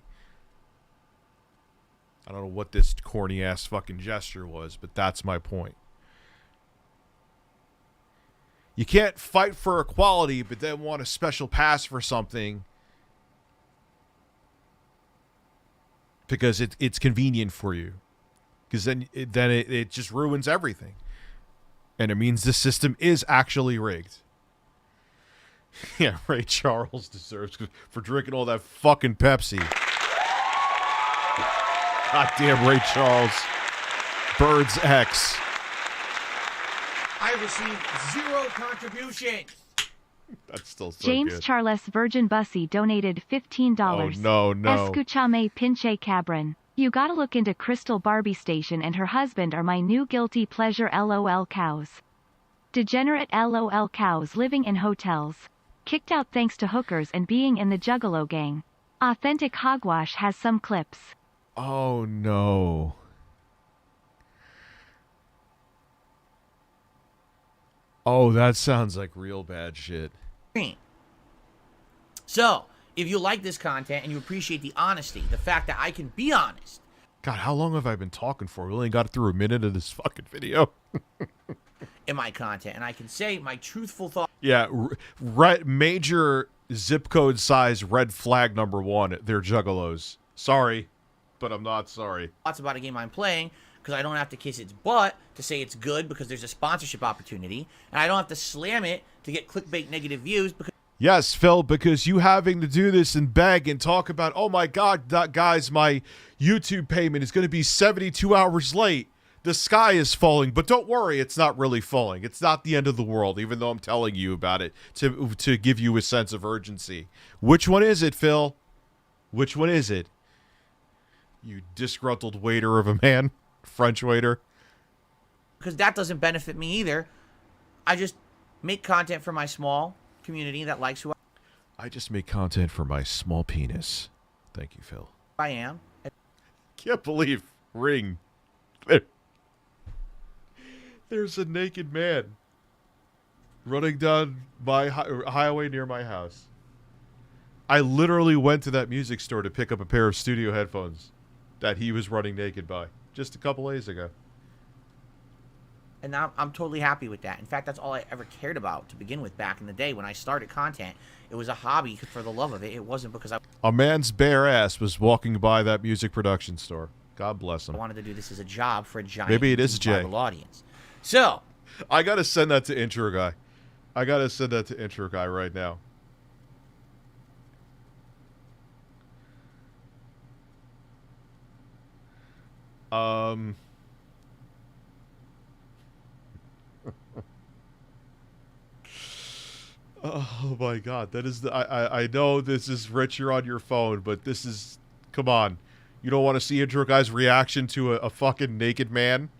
I don't know what this corny-ass fucking gesture was, but that's my point. You can't fight for equality, but then want a special pass for something because it's convenient for you. Because then it just ruins everything. And it means the system is actually rigged. Yeah, Ray Charles deserves for drinking all that fucking Pepsi. Goddamn Ray Charles. Birds X. I received 0 contributions. That's still so James good. Charles Virgin Bussy donated $15. Oh, no. Escuchame pinche cabron. You gotta look into Crystal Barbie Station and her husband are my new guilty pleasure LOL cows. Degenerate LOL cows living in hotels. Kicked out thanks to hookers and being in the Juggalo gang. Authentic Hogwash has some clips. Oh, no. Oh, that sounds like real bad shit. So, if you like this content and you appreciate the honesty, the fact that I can be honest. God, how long have I been talking for? We only got through a minute of this fucking video. In my content, and I can say my truthful thoughts. Yeah, major zip code size red flag number 1. They're juggalos. Sorry, but I'm not sorry. Thoughts about a game I'm playing, because I don't have to kiss its butt to say it's good because there's a sponsorship opportunity, and I don't have to slam it to get clickbait negative views because. Yes, Phil, because you having to do this and beg and talk about, oh my God, guys, my YouTube payment is going to be 72 hours late. The sky is falling, but don't worry, it's not really falling. It's not the end of the world, even though I'm telling you about it to give you a sense of urgency. Which one is it, Phil? Which one is it? You disgruntled waiter of a man, French waiter. Because that doesn't benefit me either. I just make content for my small community that likes who I just make content for my small penis. Thank you, Phil. I am. Can't believe Ring. There's a naked man running down my highway near my house. I literally went to that music store to pick up a pair of studio headphones that he was running naked by just a couple days ago. And now I'm totally happy with that. In fact, that's all I ever cared about to begin with back in the day when I started content. It was a hobby for the love of it. It wasn't because A man's bare ass was walking by that music production store. God bless him. I wanted to do this as a job for a giant Maybe it is Jay. audience. So, I gotta send that to Intro Guy. I gotta send that to Intro Guy right now. Oh my God, that is the I know this is Rich, you're on your phone, but this is, come on. You don't want to see Intro Guy's reaction to a fucking naked man?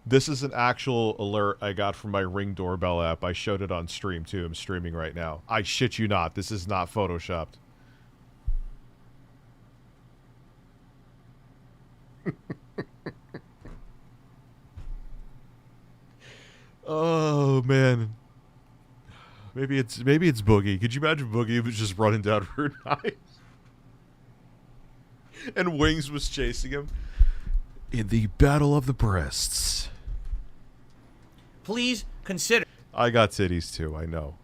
This is an actual alert I got from my Ring doorbell app. I showed it on stream too. I'm streaming right now. I shit you not. This is not photoshopped. Oh man. Maybe it's Boogie. Could you imagine Boogie was just running down Route 9? And Wings was chasing him? In the Battle of the Breasts. please consider. I got titties too. I know.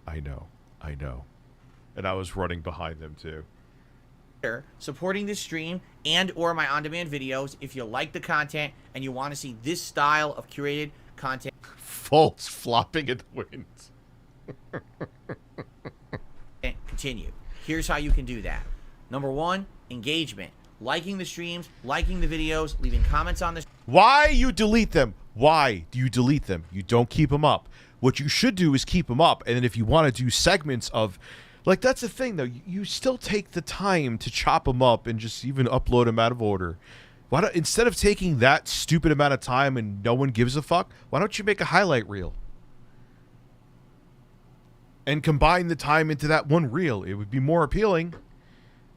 And I was running behind them too. Supporting this stream and or my on-demand videos if you like the content and you want to see this style of curated content. Folks flopping in the wind. Continue. Here's how you can do that. Number one, engagement. Liking the streams, liking the videos, leaving comments on this. Why you delete them? Why do you delete them? You don't keep them up. What you should do is keep them up. And then if you want to do segments of... Like, that's the thing, though. You still take the time to chop them up and just even upload them out of order. Why don't, instead of taking that stupid amount of time and no one gives a fuck, why don't you make a highlight reel? And combine the time into that one reel. It would be more appealing.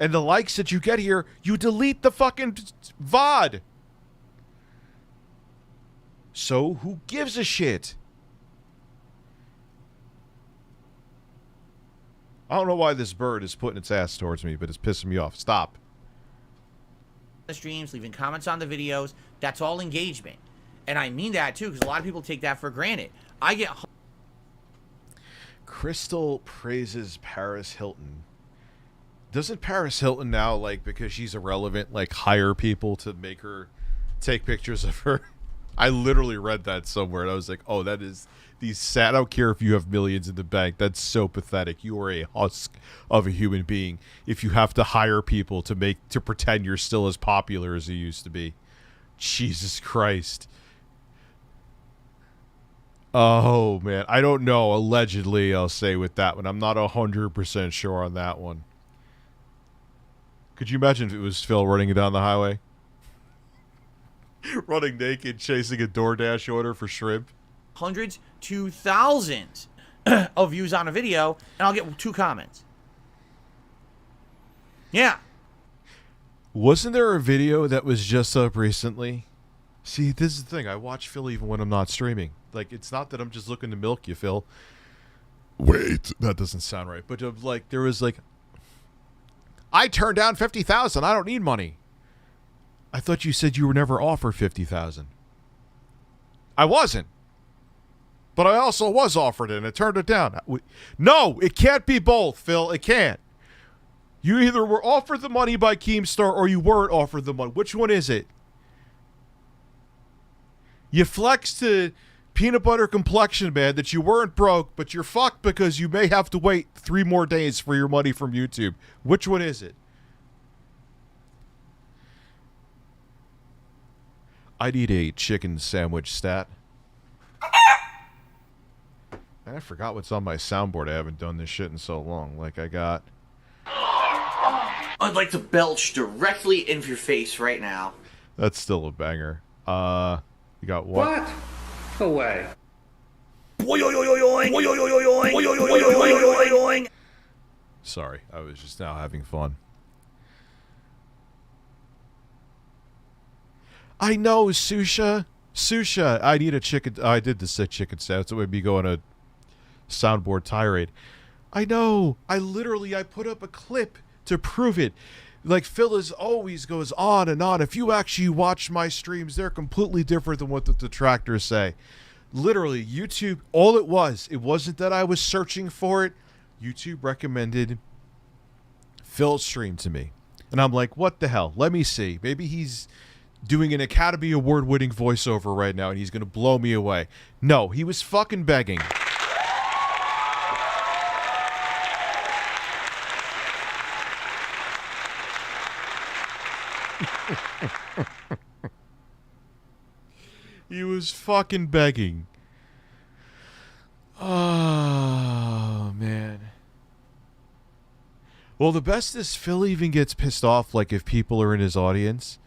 And the likes that you get here, you delete the fucking VOD. So who gives a shit? I don't know why this bird is putting its ass towards me, but it's pissing me off. Stop. The streams, leaving comments on the videos, that's all engagement. And I mean that too, because a lot of people take that for granted. I get... Crystal praises Paris Hilton. Doesn't Paris Hilton now, like, because she's irrelevant, like, hire people to make her take pictures of her? I literally read that somewhere, and I was like, oh, that is... These sad. I don't care if you have millions in the bank. That's so pathetic. You are a husk of a human being if you have to hire people to pretend you're still as popular as you used to be. Jesus Christ. Oh, man. I don't know. Allegedly, I'll say with that one. I'm not 100% sure on that one. Could you imagine if it was Phil running down the highway? Running naked, chasing a DoorDash order for shrimp? Hundreds to thousands of views on a video, and I'll get 2 comments. Yeah. Wasn't there a video that was just up recently? See, this is the thing. I watch Phil even when I'm not streaming. Like, it's not that I'm just looking to milk you, Phil. Wait, that doesn't sound right. But, like, there was, like, I turned down $50,000. I don't need money. I thought you said you were never offered $50,000. I wasn't. But I also was offered it, and I turned it down. No, it can't be both, Phil. It can't. You either were offered the money by Keemstar or you weren't offered the money. Which one is it? You flexed to Peanut Butter Complexion Man that you weren't broke, but you're fucked because you may have to wait 3 more days for your money from YouTube. Which one is it? I need a chicken sandwich stat. I forgot what's on my soundboard. I haven't done this shit in so long. Like, I got... I'd like to belch directly into your face right now. That's still a banger. You got what? What? No way. Sorry, I was just now having fun. I know, Susha. Susha, I need a chicken. I did the sick chicken sandwich. It would be going a soundboard tirade. I know. I put up a clip to prove it. Like, Phil always goes on and on. If you actually watch my streams, they're completely different than what the detractors say. Literally, YouTube, all it wasn't that I was searching for it. YouTube recommended Phil's stream to me. And I'm like, what the hell? Let me see. Maybe he's doing an Academy Award-winning voiceover right now and he's going to blow me away. No, he was fucking begging. He was fucking begging. Oh, man. Well, the best is Phil even gets pissed off, like, if people are in his audience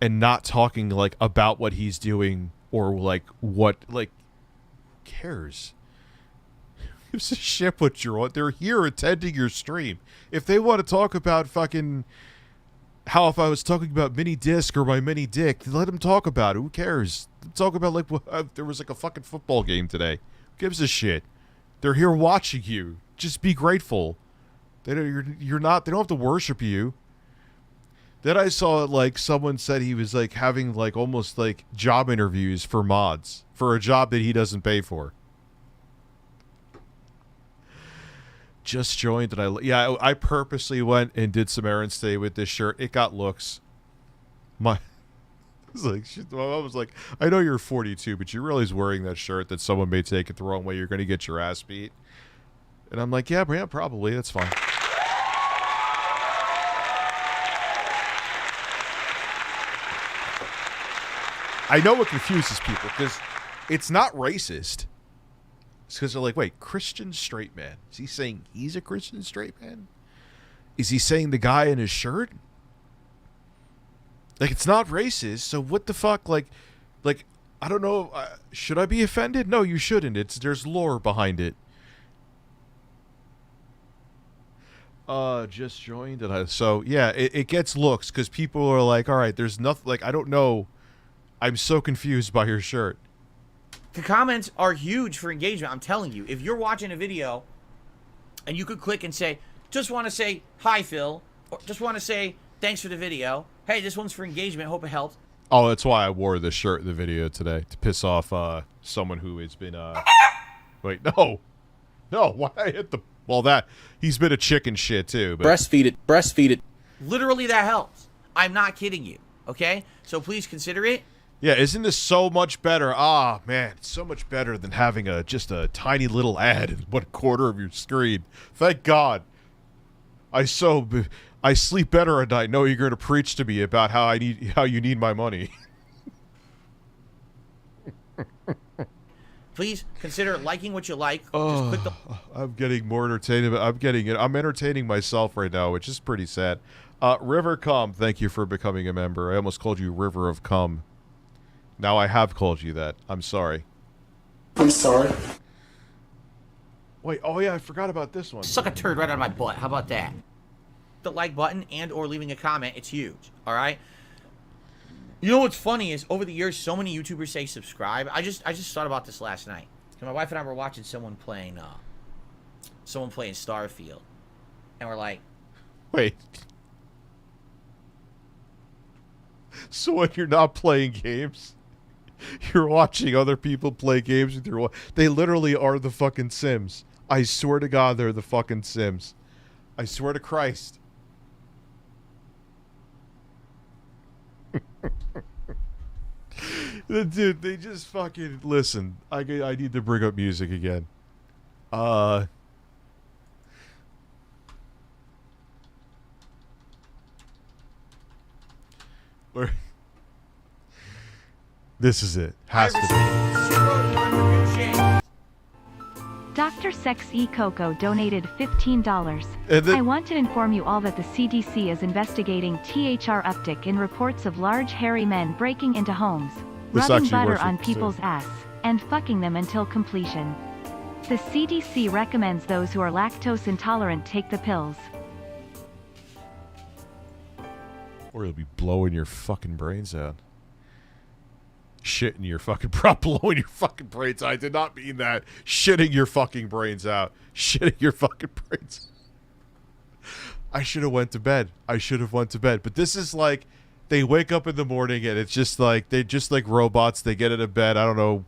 and not talking, like, about what he's doing or, like, what, like, who cares? Who gives a shit what you're on? They're here attending your stream. If they want to talk about fucking... how if I was talking about mini disc or my mini dick, let them talk about it. Who cares? Talk about, like, there was, like, a fucking football game today. Who gives a shit? They're here watching you. Just be grateful. They don't, you're not, they don't have to worship you. Then I saw, like, someone said he was, like, having, like, almost, like, job interviews for mods. For a job that he doesn't pay for. Just joined and I purposely went and did some errands today with this shirt. It got looks. I was like, I know you're 42, but you realize wearing that shirt that someone may take it the wrong way. You're going to get your ass beat. And I'm like, yeah, probably. That's fine. I know what confuses people because it's not racist. It's because they're like, wait, Christian straight man. Is he saying he's a Christian straight man? Is he saying the guy in his shirt? Like, it's not racist, so what the fuck? Like, I don't know. Should I be offended? No, you shouldn't. There's lore behind it. Just joined, and so yeah, it gets looks because people are like, all right, there's nothing. Like, I don't know. I'm so confused by your shirt. The comments are huge for engagement. I'm telling you, if you're watching a video and you could click and say, just want to say hi, Phil, or just want to say thanks for the video. Hey, this one's for engagement. Hope it helps. Oh, that's why I wore this shirt in the video today, to piss off someone who has been wait, no, why I hit the he's been a chicken shit too. But... breastfeed it. Literally, that helps. I'm not kidding you. Okay, so please consider it. Yeah, isn't this so much better? Ah, man, it's so much better than having just a tiny little ad in 1/4 of your screen. Thank God. I sleep better at night knowing you're going to preach to me about how you need my money. Please consider liking what you like. Just Oh, click the I'm getting more entertained. I'm entertaining myself right now, which is pretty sad. River Cum, thank you for becoming a member. I almost called you River of Cum. Now I have called you that. I'm sorry. I'm sorry. Wait, oh yeah, I forgot about this one. suck a turd right out of my butt. How about that? The like button and or leaving a comment, it's huge. All right. You know what's funny is over the years, so many YouTubers say subscribe. I just thought about this last night. My wife and I were watching someone playing Starfield, and we're like, wait. So when you're not playing games, you're watching other people play games with your. They literally are the fucking Sims. I swear to God, they're the fucking Sims. I swear to Christ. Dude, they just fucking listen. I need to bring up music again. Where? This is it. Has to be. Dr. Sex E Coco donated $15. And then- I want to inform you all that the CDC is investigating THR uptick in reports of large hairy men breaking into homes, This rubbing actually butter works on with- people's ass, and fucking them until completion. The CDC recommends those who are lactose intolerant take the pills. Or you'll be blowing your fucking brains out. Shitting your fucking blowing your fucking brains out. I did not mean that. Shitting your fucking brains out. Shitting your fucking brains. I should have went to bed. But this is like, they wake up in the morning and it's just like, they're just like robots. They get out of bed. I don't know.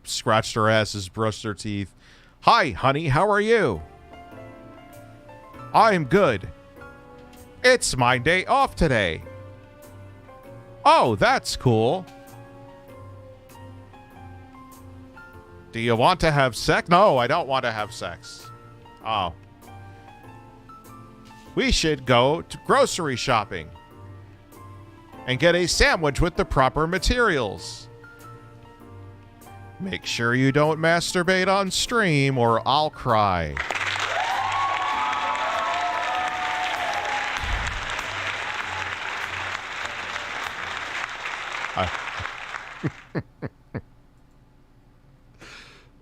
Scratch their asses, brush their teeth. Hi, honey. How are you? I'm good. It's my day off today. Oh, that's cool. Do you want to have sex? No, I don't want to have sex. Oh. We should go to grocery shopping and get a sandwich with the proper materials. Make sure you don't masturbate on stream or I'll cry.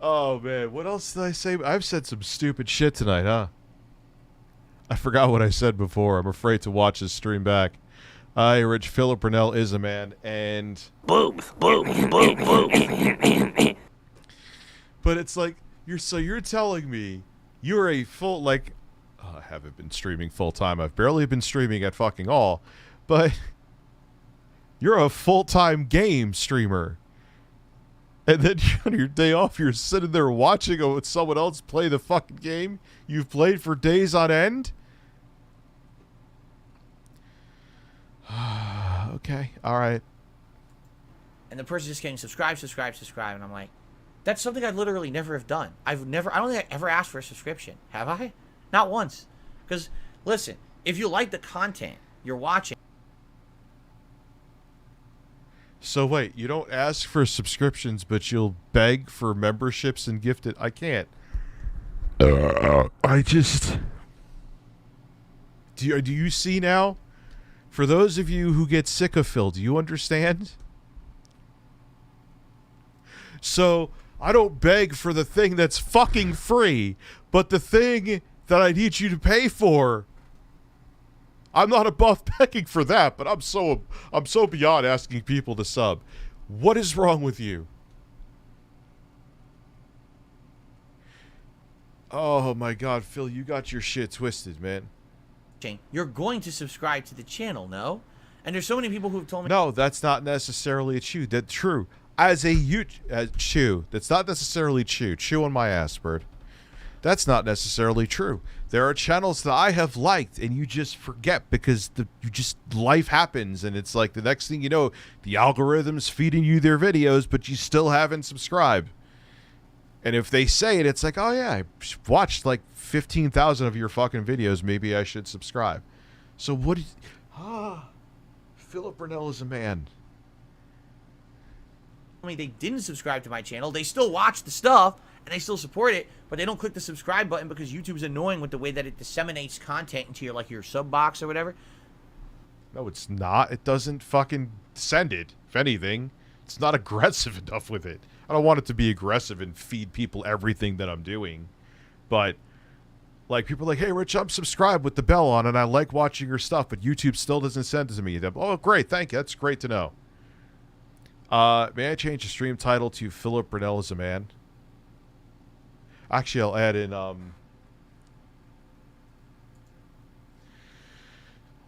Oh, man. What else did I say? I've said some stupid shit tonight, huh? I forgot what I said before. I'm afraid to watch this stream back. Hi, Rich. Philip Burnell is a man, and... Boom, boom, boom, boom. But it's like, you're telling me you're a full, like... I haven't been streaming full-time. I've barely been streaming at fucking all. But you're a full-time game streamer. And then on your day off, you're sitting there watching someone else play the fucking game you've played for days on end? Okay, all right. and the person's just getting subscribe, and I'm like, that's something I'd literally never have done. I don't think I ever asked for a subscription. Have I? Not once. Because, listen, if you like the content you're watching. So wait, you don't ask for subscriptions, but you'll beg for memberships and gifted? I can't. I just... Do you see now? For those of you who get sick of Phil, do you understand? So, I don't beg for the thing that's fucking free, but the thing that I need you to pay for. I'm not above begging for that, but I'm so beyond asking people to sub. What is wrong with you? Oh my God, Phil, you got your shit twisted, man. You're going to subscribe to the channel, no? And there's so many people who've told me... No, that's not necessarily true. That's true. As a chew, that's not necessarily true. Chew on my ass, bird. That's not necessarily true. There are channels that I have liked and you just forget because life happens and it's like the next thing you know, the algorithm's feeding you their videos, but you still haven't subscribed. And if they say it, it's like, oh yeah, I watched like 15,000 of your fucking videos. Maybe I should subscribe. So what is... Philip Burnell is a man. me they didn't subscribe to my channel. They still watch the stuff and they still support it, but they don't click the subscribe button because YouTube's annoying with the way that it disseminates content into your sub box or whatever. No, it's not. It doesn't fucking send it. If anything, it's not aggressive enough with it. I don't want it to be aggressive and feed people everything that I'm doing. But, like, people are like, hey, Rich, I'm subscribed with the bell on, and I like watching your stuff, but YouTube still doesn't send it to me. Oh, great. Thank you. That's great to know. May I change the stream title to Philip Burnell is a Man? Actually, I'll add in,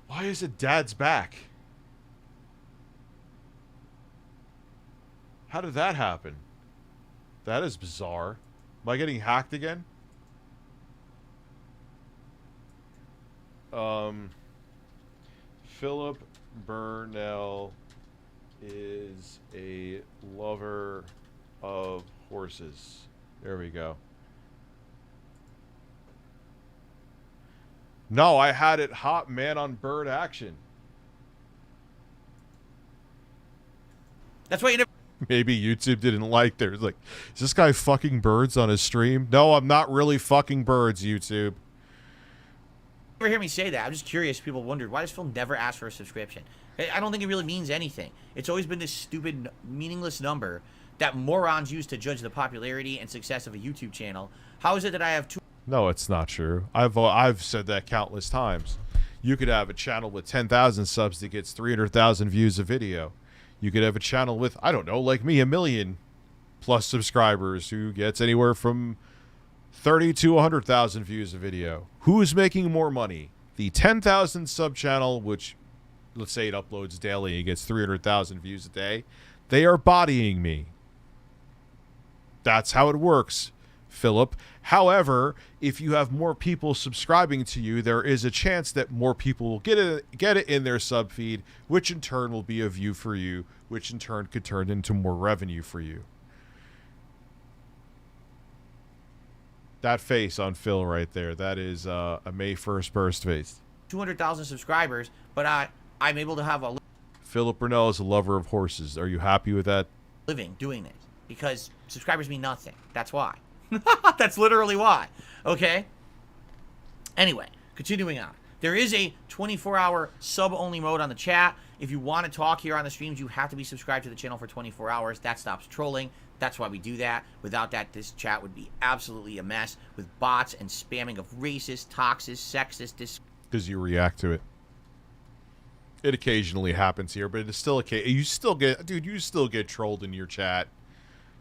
why is it Dad's back? How did that happen? That is bizarre. Am I getting hacked again? Philip Burnell is a lover of horses. There we go. No, I had it hot man on bird action. That's why you never... Maybe YouTube didn't like theirs. Like, is this guy fucking birds on his stream? No, I'm not really fucking birds, YouTube. Never hear me say that. I'm just curious. People wondered, why does Phil never ask for a subscription? I don't think it really means anything. It's always been this stupid, meaningless number that morons use to judge the popularity and success of a YouTube channel. How is it that I have two... No, it's not true. I've said that countless times. You could have a channel with 10,000 subs that gets 300,000 views a video. You could have a channel with, I don't know, like me, 1 million plus subscribers who gets anywhere from 30 to 100,000 views a video. Who is making more money? The 10,000 sub channel, which let's say it uploads daily and gets 300,000 views a day. They are bodying me. That's how it works, Philip. However, if you have more people subscribing to you, there is a chance that more people will get it in their sub feed, which in turn will be a view for you, which in turn could turn into more revenue for you. That face on Phil right there, that is a May 1st burst face. 200,000 subscribers, but I'm able to have a Philip Burnell is a lover of horses. Are you happy with that? living doing this because subscribers mean nothing. That's why. That's literally why. Okay? Anyway, continuing on. There is a 24-hour sub-only mode on the chat. If you want to talk here on the streams, you have to be subscribed to the channel for 24 hours. That stops trolling. That's why we do that. Without that, this chat would be absolutely a mess with bots and spamming of racist, toxic, sexist, because you react to it. It occasionally happens here, but it's still okay. You still get, dude. You still get trolled in your chat.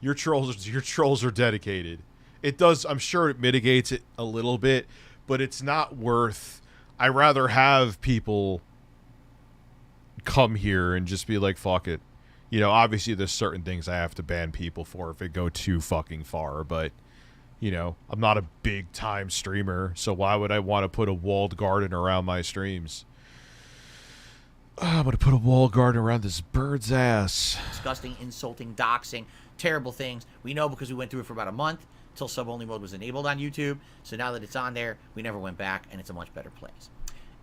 Your trolls are dedicated. It does. I'm sure it mitigates it a little bit, but it's not worth. I rather have people come here and just be like, fuck it. You know, obviously there's certain things I have to ban people for if it go too fucking far, but you know, I'm not a big time streamer, so why would I want to put a walled garden around my streams? I'm going to put a walled garden around this bird's ass. disgusting, insulting, doxing, terrible things. We know because we went through it for about a month until sub-only mode was enabled on YouTube. So now that it's on there, we never went back, and it's a much better place.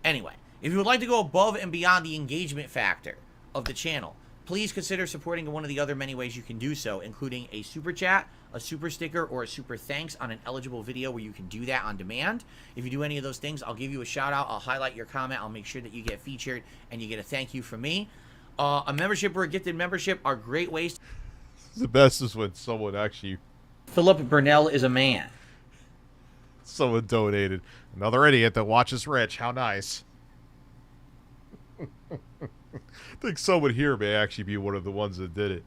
Anyway, if you would like to go above and beyond the engagement factor of the channel, please consider supporting one of the other many ways you can do so, including a super chat, a super sticker, or a super thanks on an eligible video where you can do that on demand. If you do any of those things, I'll give you a shout out. I'll highlight your comment. I'll make sure that you get featured and you get a thank you from me. A membership or a gifted membership are great ways. The best is when someone actually... Philip Burnell is a man. Someone donated. Another idiot that watches Rich. How nice. I think someone here may actually be one of the ones that did it.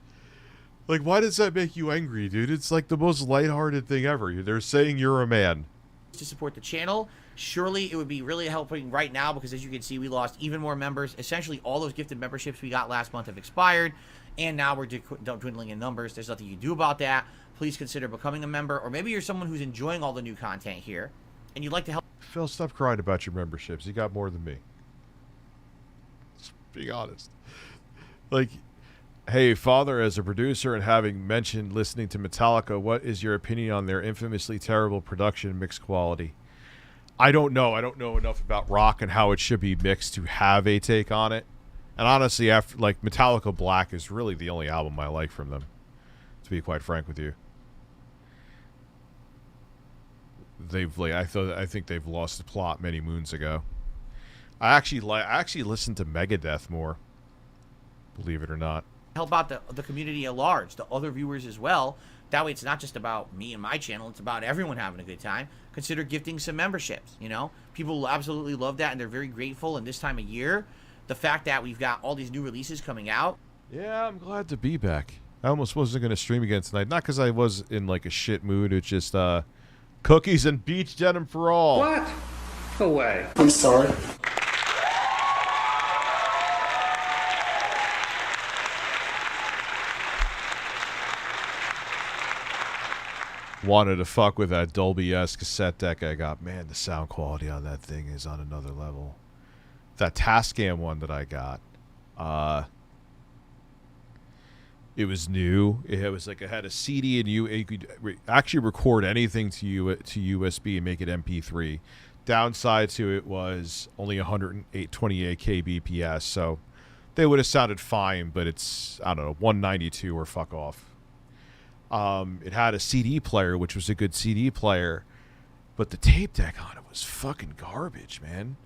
Like, why does that make you angry, dude? It's like the most lighthearted thing ever. They're saying you're a man. To support the channel, surely it would be really helping right now because as you can see, we lost even more members. Essentially, all those gifted memberships we got last month have expired, and now we're dwindling in numbers. There's nothing you can do about that. Please consider becoming a member, or maybe you're someone who's enjoying all the new content here, and you'd like to help. Phil, stop crying about your memberships. You got more than me. Just being honest. Like, hey, Father, as a producer and having mentioned listening to Metallica, what is your opinion on their infamously terrible production mix quality? I don't know. I don't know enough about rock and how it should be mixed to have a take on it. And honestly, after like Metallica Black is really the only album I like from them. to be quite frank with you. I think they've lost the plot many moons ago. I actually listened to Megadeth more, believe it or not. Help out the community at large, the other viewers as well. That way it's not just about me and my channel, it's about everyone having a good time. Consider gifting some memberships, you know? People absolutely love that, and they're very grateful. And this time of year, the fact that we've got all these new releases coming out. Yeah, I'm glad to be back. I almost wasn't going to stream again tonight. Not because I was in like a shit mood. It's just cookies and beach denim for all. What? No way. I'm sorry. Wanted to fuck with that Dolby S cassette deck I got. Man, the sound quality on that thing is on another level. That Tascam one that I got, it was new. It was like it had a CD, and you could actually record anything to USB and make it MP3. Downside to it was only 128 kbps, so they would have sounded fine, but it's, I don't know, 192 or fuck off. It had a CD player, which was a good CD player, but the tape deck on it was fucking garbage, man.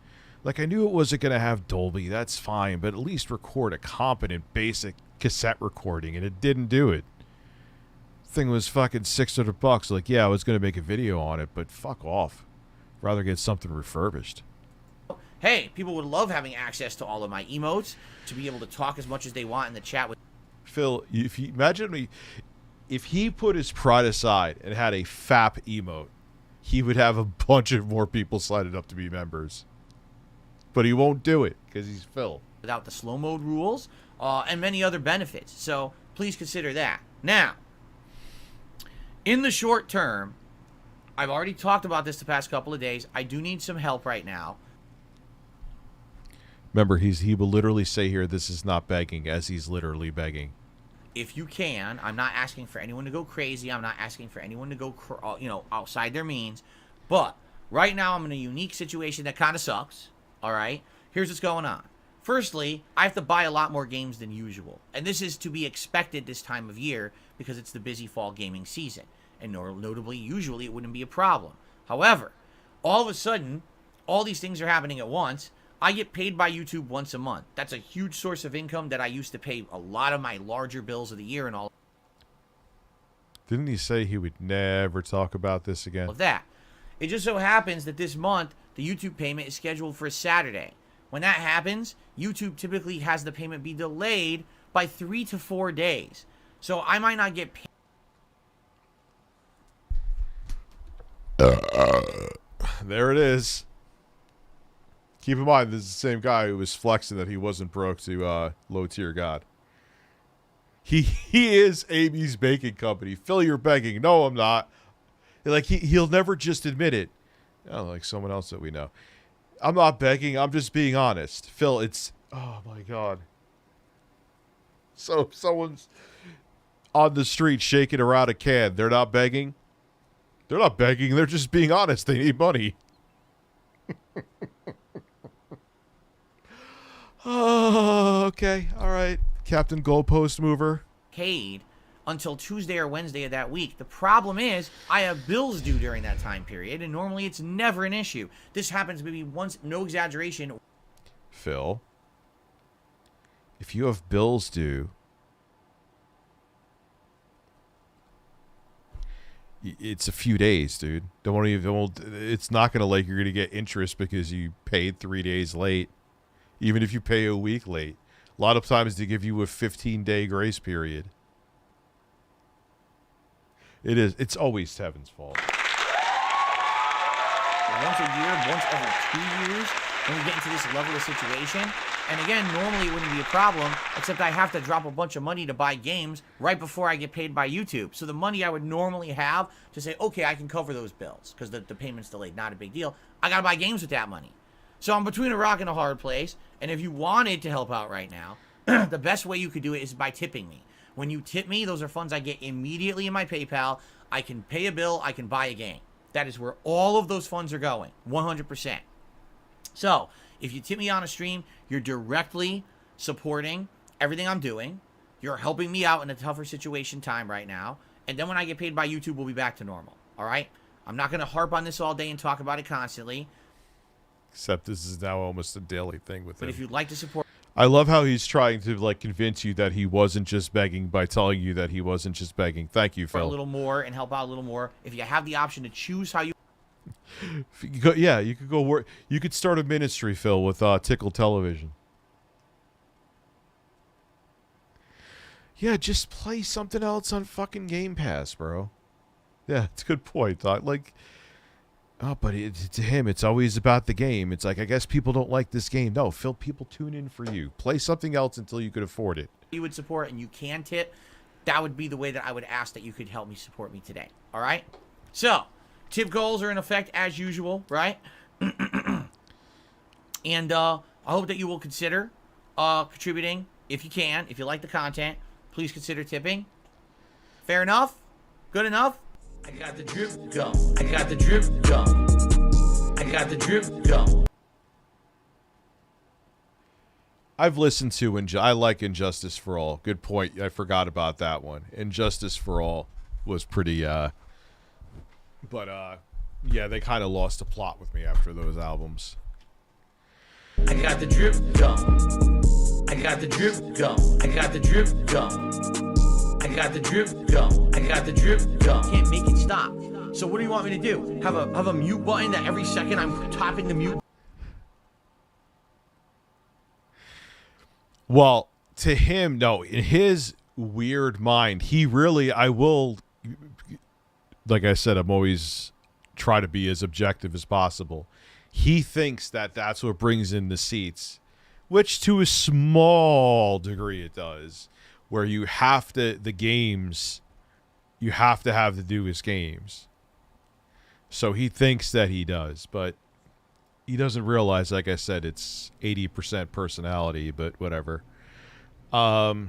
Like, I knew it wasn't going to have Dolby, that's fine, but at least record a competent, basic cassette recording, and it didn't do it. Thing was fucking $600. Like, yeah, I was going to make a video on it, but fuck off. Rather get something refurbished. Hey, people would love having access to all of my emotes, to be able to talk as much as they want in the chat with Phil, if you imagine me, if he put his pride aside and had a FAP emote, he would have a bunch of more people signing up to be members. But he won't do it because he's Phil. Without the slow mode rules and many other benefits. So please consider that. Now, in the short term, I've already talked about this the past couple of days. I do need some help right now. Remember, he will literally say here, this is not begging, as he's literally begging. If you can, I'm not asking for anyone to go crazy. I'm not asking for anyone to go, outside their means. But right now, I'm in a unique situation that kind of sucks. All right? Here's what's going on. Firstly, I have to buy a lot more games than usual. And this is to be expected this time of year because it's the busy fall gaming season. And notably, usually it wouldn't be a problem. However, all of a sudden, all these things are happening at once. I get paid by YouTube once a month. That's a huge source of income that I used to pay a lot of my larger bills of the year and all Didn't he say he would never talk about this again? of that. It just so happens that this month, the YouTube payment is scheduled for Saturday. When that happens, YouTube typically has the payment be delayed by 3 to 4 days. So I might not get paid. There it is. Keep in mind, this is the same guy who was flexing that he wasn't broke to low tier God. He is Amy's Baking Company. Phil, you're begging. No, I'm not. Like he'll never just admit it. Oh, like someone else that we know. I'm not begging. I'm just being honest. Phil, it's oh my God. So if someone's on the street shaking around a can, they're not begging. They're not begging. They're just being honest. They need money. Oh, okay. All right. Captain Goalpost Mover. Paid until Tuesday or Wednesday of that week. The problem is I have bills due during that time period, and normally it's never an issue. This happens maybe once, no exaggeration. Phil, if you have bills due, it's a few days, dude. It's not gonna like you're gonna get interest because you paid 3 days late. Even if you pay a week late. A lot of times they give you a 15-day grace period. It's always Tevin's fault. Once a year, once every 2 years, when we get into this level of situation. And again, normally it wouldn't be a problem, except I have to drop a bunch of money to buy games right before I get paid by YouTube. So the money I would normally have to say, okay, I can cover those bills because the payment's delayed, not a big deal. I got to buy games with that money. So I'm between a rock and a hard place, and if you wanted to help out right now, the best way you could do it is by tipping me. When you tip me, those are funds I get immediately in my PayPal. I can pay a bill, I can buy a game. That is where all of those funds are going, 100%. So, if you tip me on a stream, you're directly supporting everything I'm doing. You're helping me out in a tougher situation time right now. And then when I get paid by YouTube, we'll be back to normal. All right? I'm not going to harp on this all day and talk about it constantly. Except this is now almost a daily thing with him. But if you'd like to support... I love how he's trying to, like, convince you that he wasn't just begging by telling you that he wasn't just begging. Thank you, Phil. A little more and help out a little more. If you have the option to choose how you... Yeah, you could go work. You could start a ministry, Phil, with Tickle Television. Yeah, just play something else on fucking Game Pass, bro. Yeah, it's a good point. Like, oh, but to him, it's always about the game. It's like, I guess people don't like this game. No, Phil, people tune in for you. Play something else until you could afford it. You would support and you can tip. That would be the way that I would ask that you could help me support me today. All right? So, tip goals are in effect as usual, right? And I hope that you will consider contributing if you can. If you like the content, please consider tipping. Fair enough? Good enough? I got the drip go. I got the drip go. I got the drip go. I've listened to I like Injustice for All. Good point. I forgot about that one. Injustice for All was pretty but yeah, they kind of lost the plot with me after those albums. I got the drip go. I got the drip go. I got the drip go. I got the drip go. I got the drip go. Can't make it stop. So what do you want me to do? Have a mute button that every second I'm tapping the mute? Well, to him, no. In his weird mind, he really, like I said, I'm always try to be as objective as possible. He thinks that that's what brings in the seats, which to a small degree it does, where you have to, you have to have the newest games. So he thinks that he does, but he doesn't realize, like I said, it's 80% personality, but whatever. So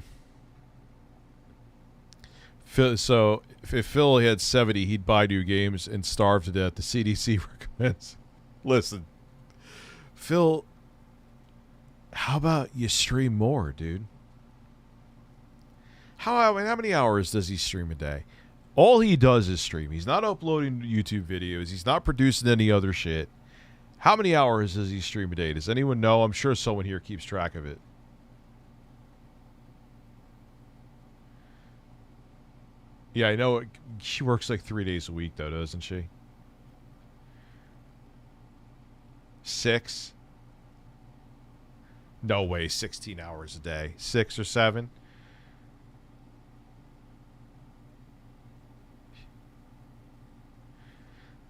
if Phil had 70, he'd buy new games and starve to death. The CDC recommends. Listen, Phil, how about you stream more, dude? How many hours does he stream a day? All he does is stream. He's not uploading YouTube videos. He's not producing any other shit. How many hours does he stream a day? Does anyone know? I'm sure someone here keeps track of it. Yeah, I know. She works like 3 days a week, though, doesn't she? 6? No way, 16 hours a day. 6 or 7?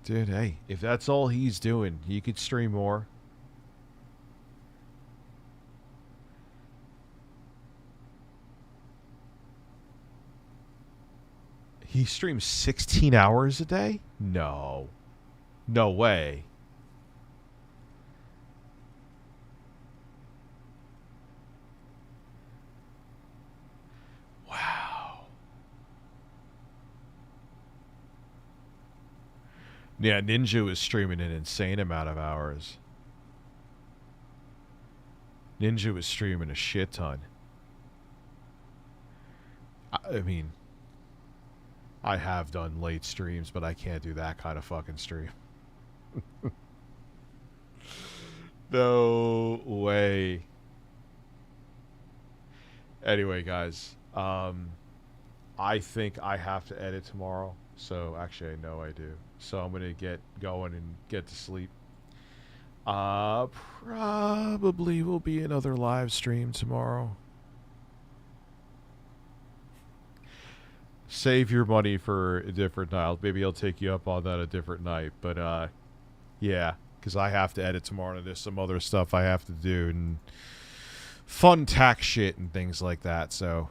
Dude, hey, if that's all he's doing, he could stream more. He streams 16 hours a day? No. No way. Wow. Yeah, Ninja is streaming an insane amount of hours. Ninja was streaming a shit ton. I mean, I have done late streams, but I can't do that kind of fucking stream. No way. Anyway, guys, I think I have to edit tomorrow. So, actually, I know I do. So, I'm going to get going and get to sleep. Probably will be another live stream tomorrow. Save your money for a different night. Maybe I'll take you up on that a different night. But, yeah, because I have to edit tomorrow and there's some other stuff I have to do and fun tax shit and things like that. So,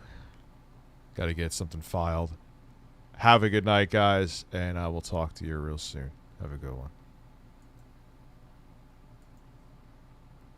got to get something filed. Have a good night, guys, and I will talk to you real soon. Have a good one.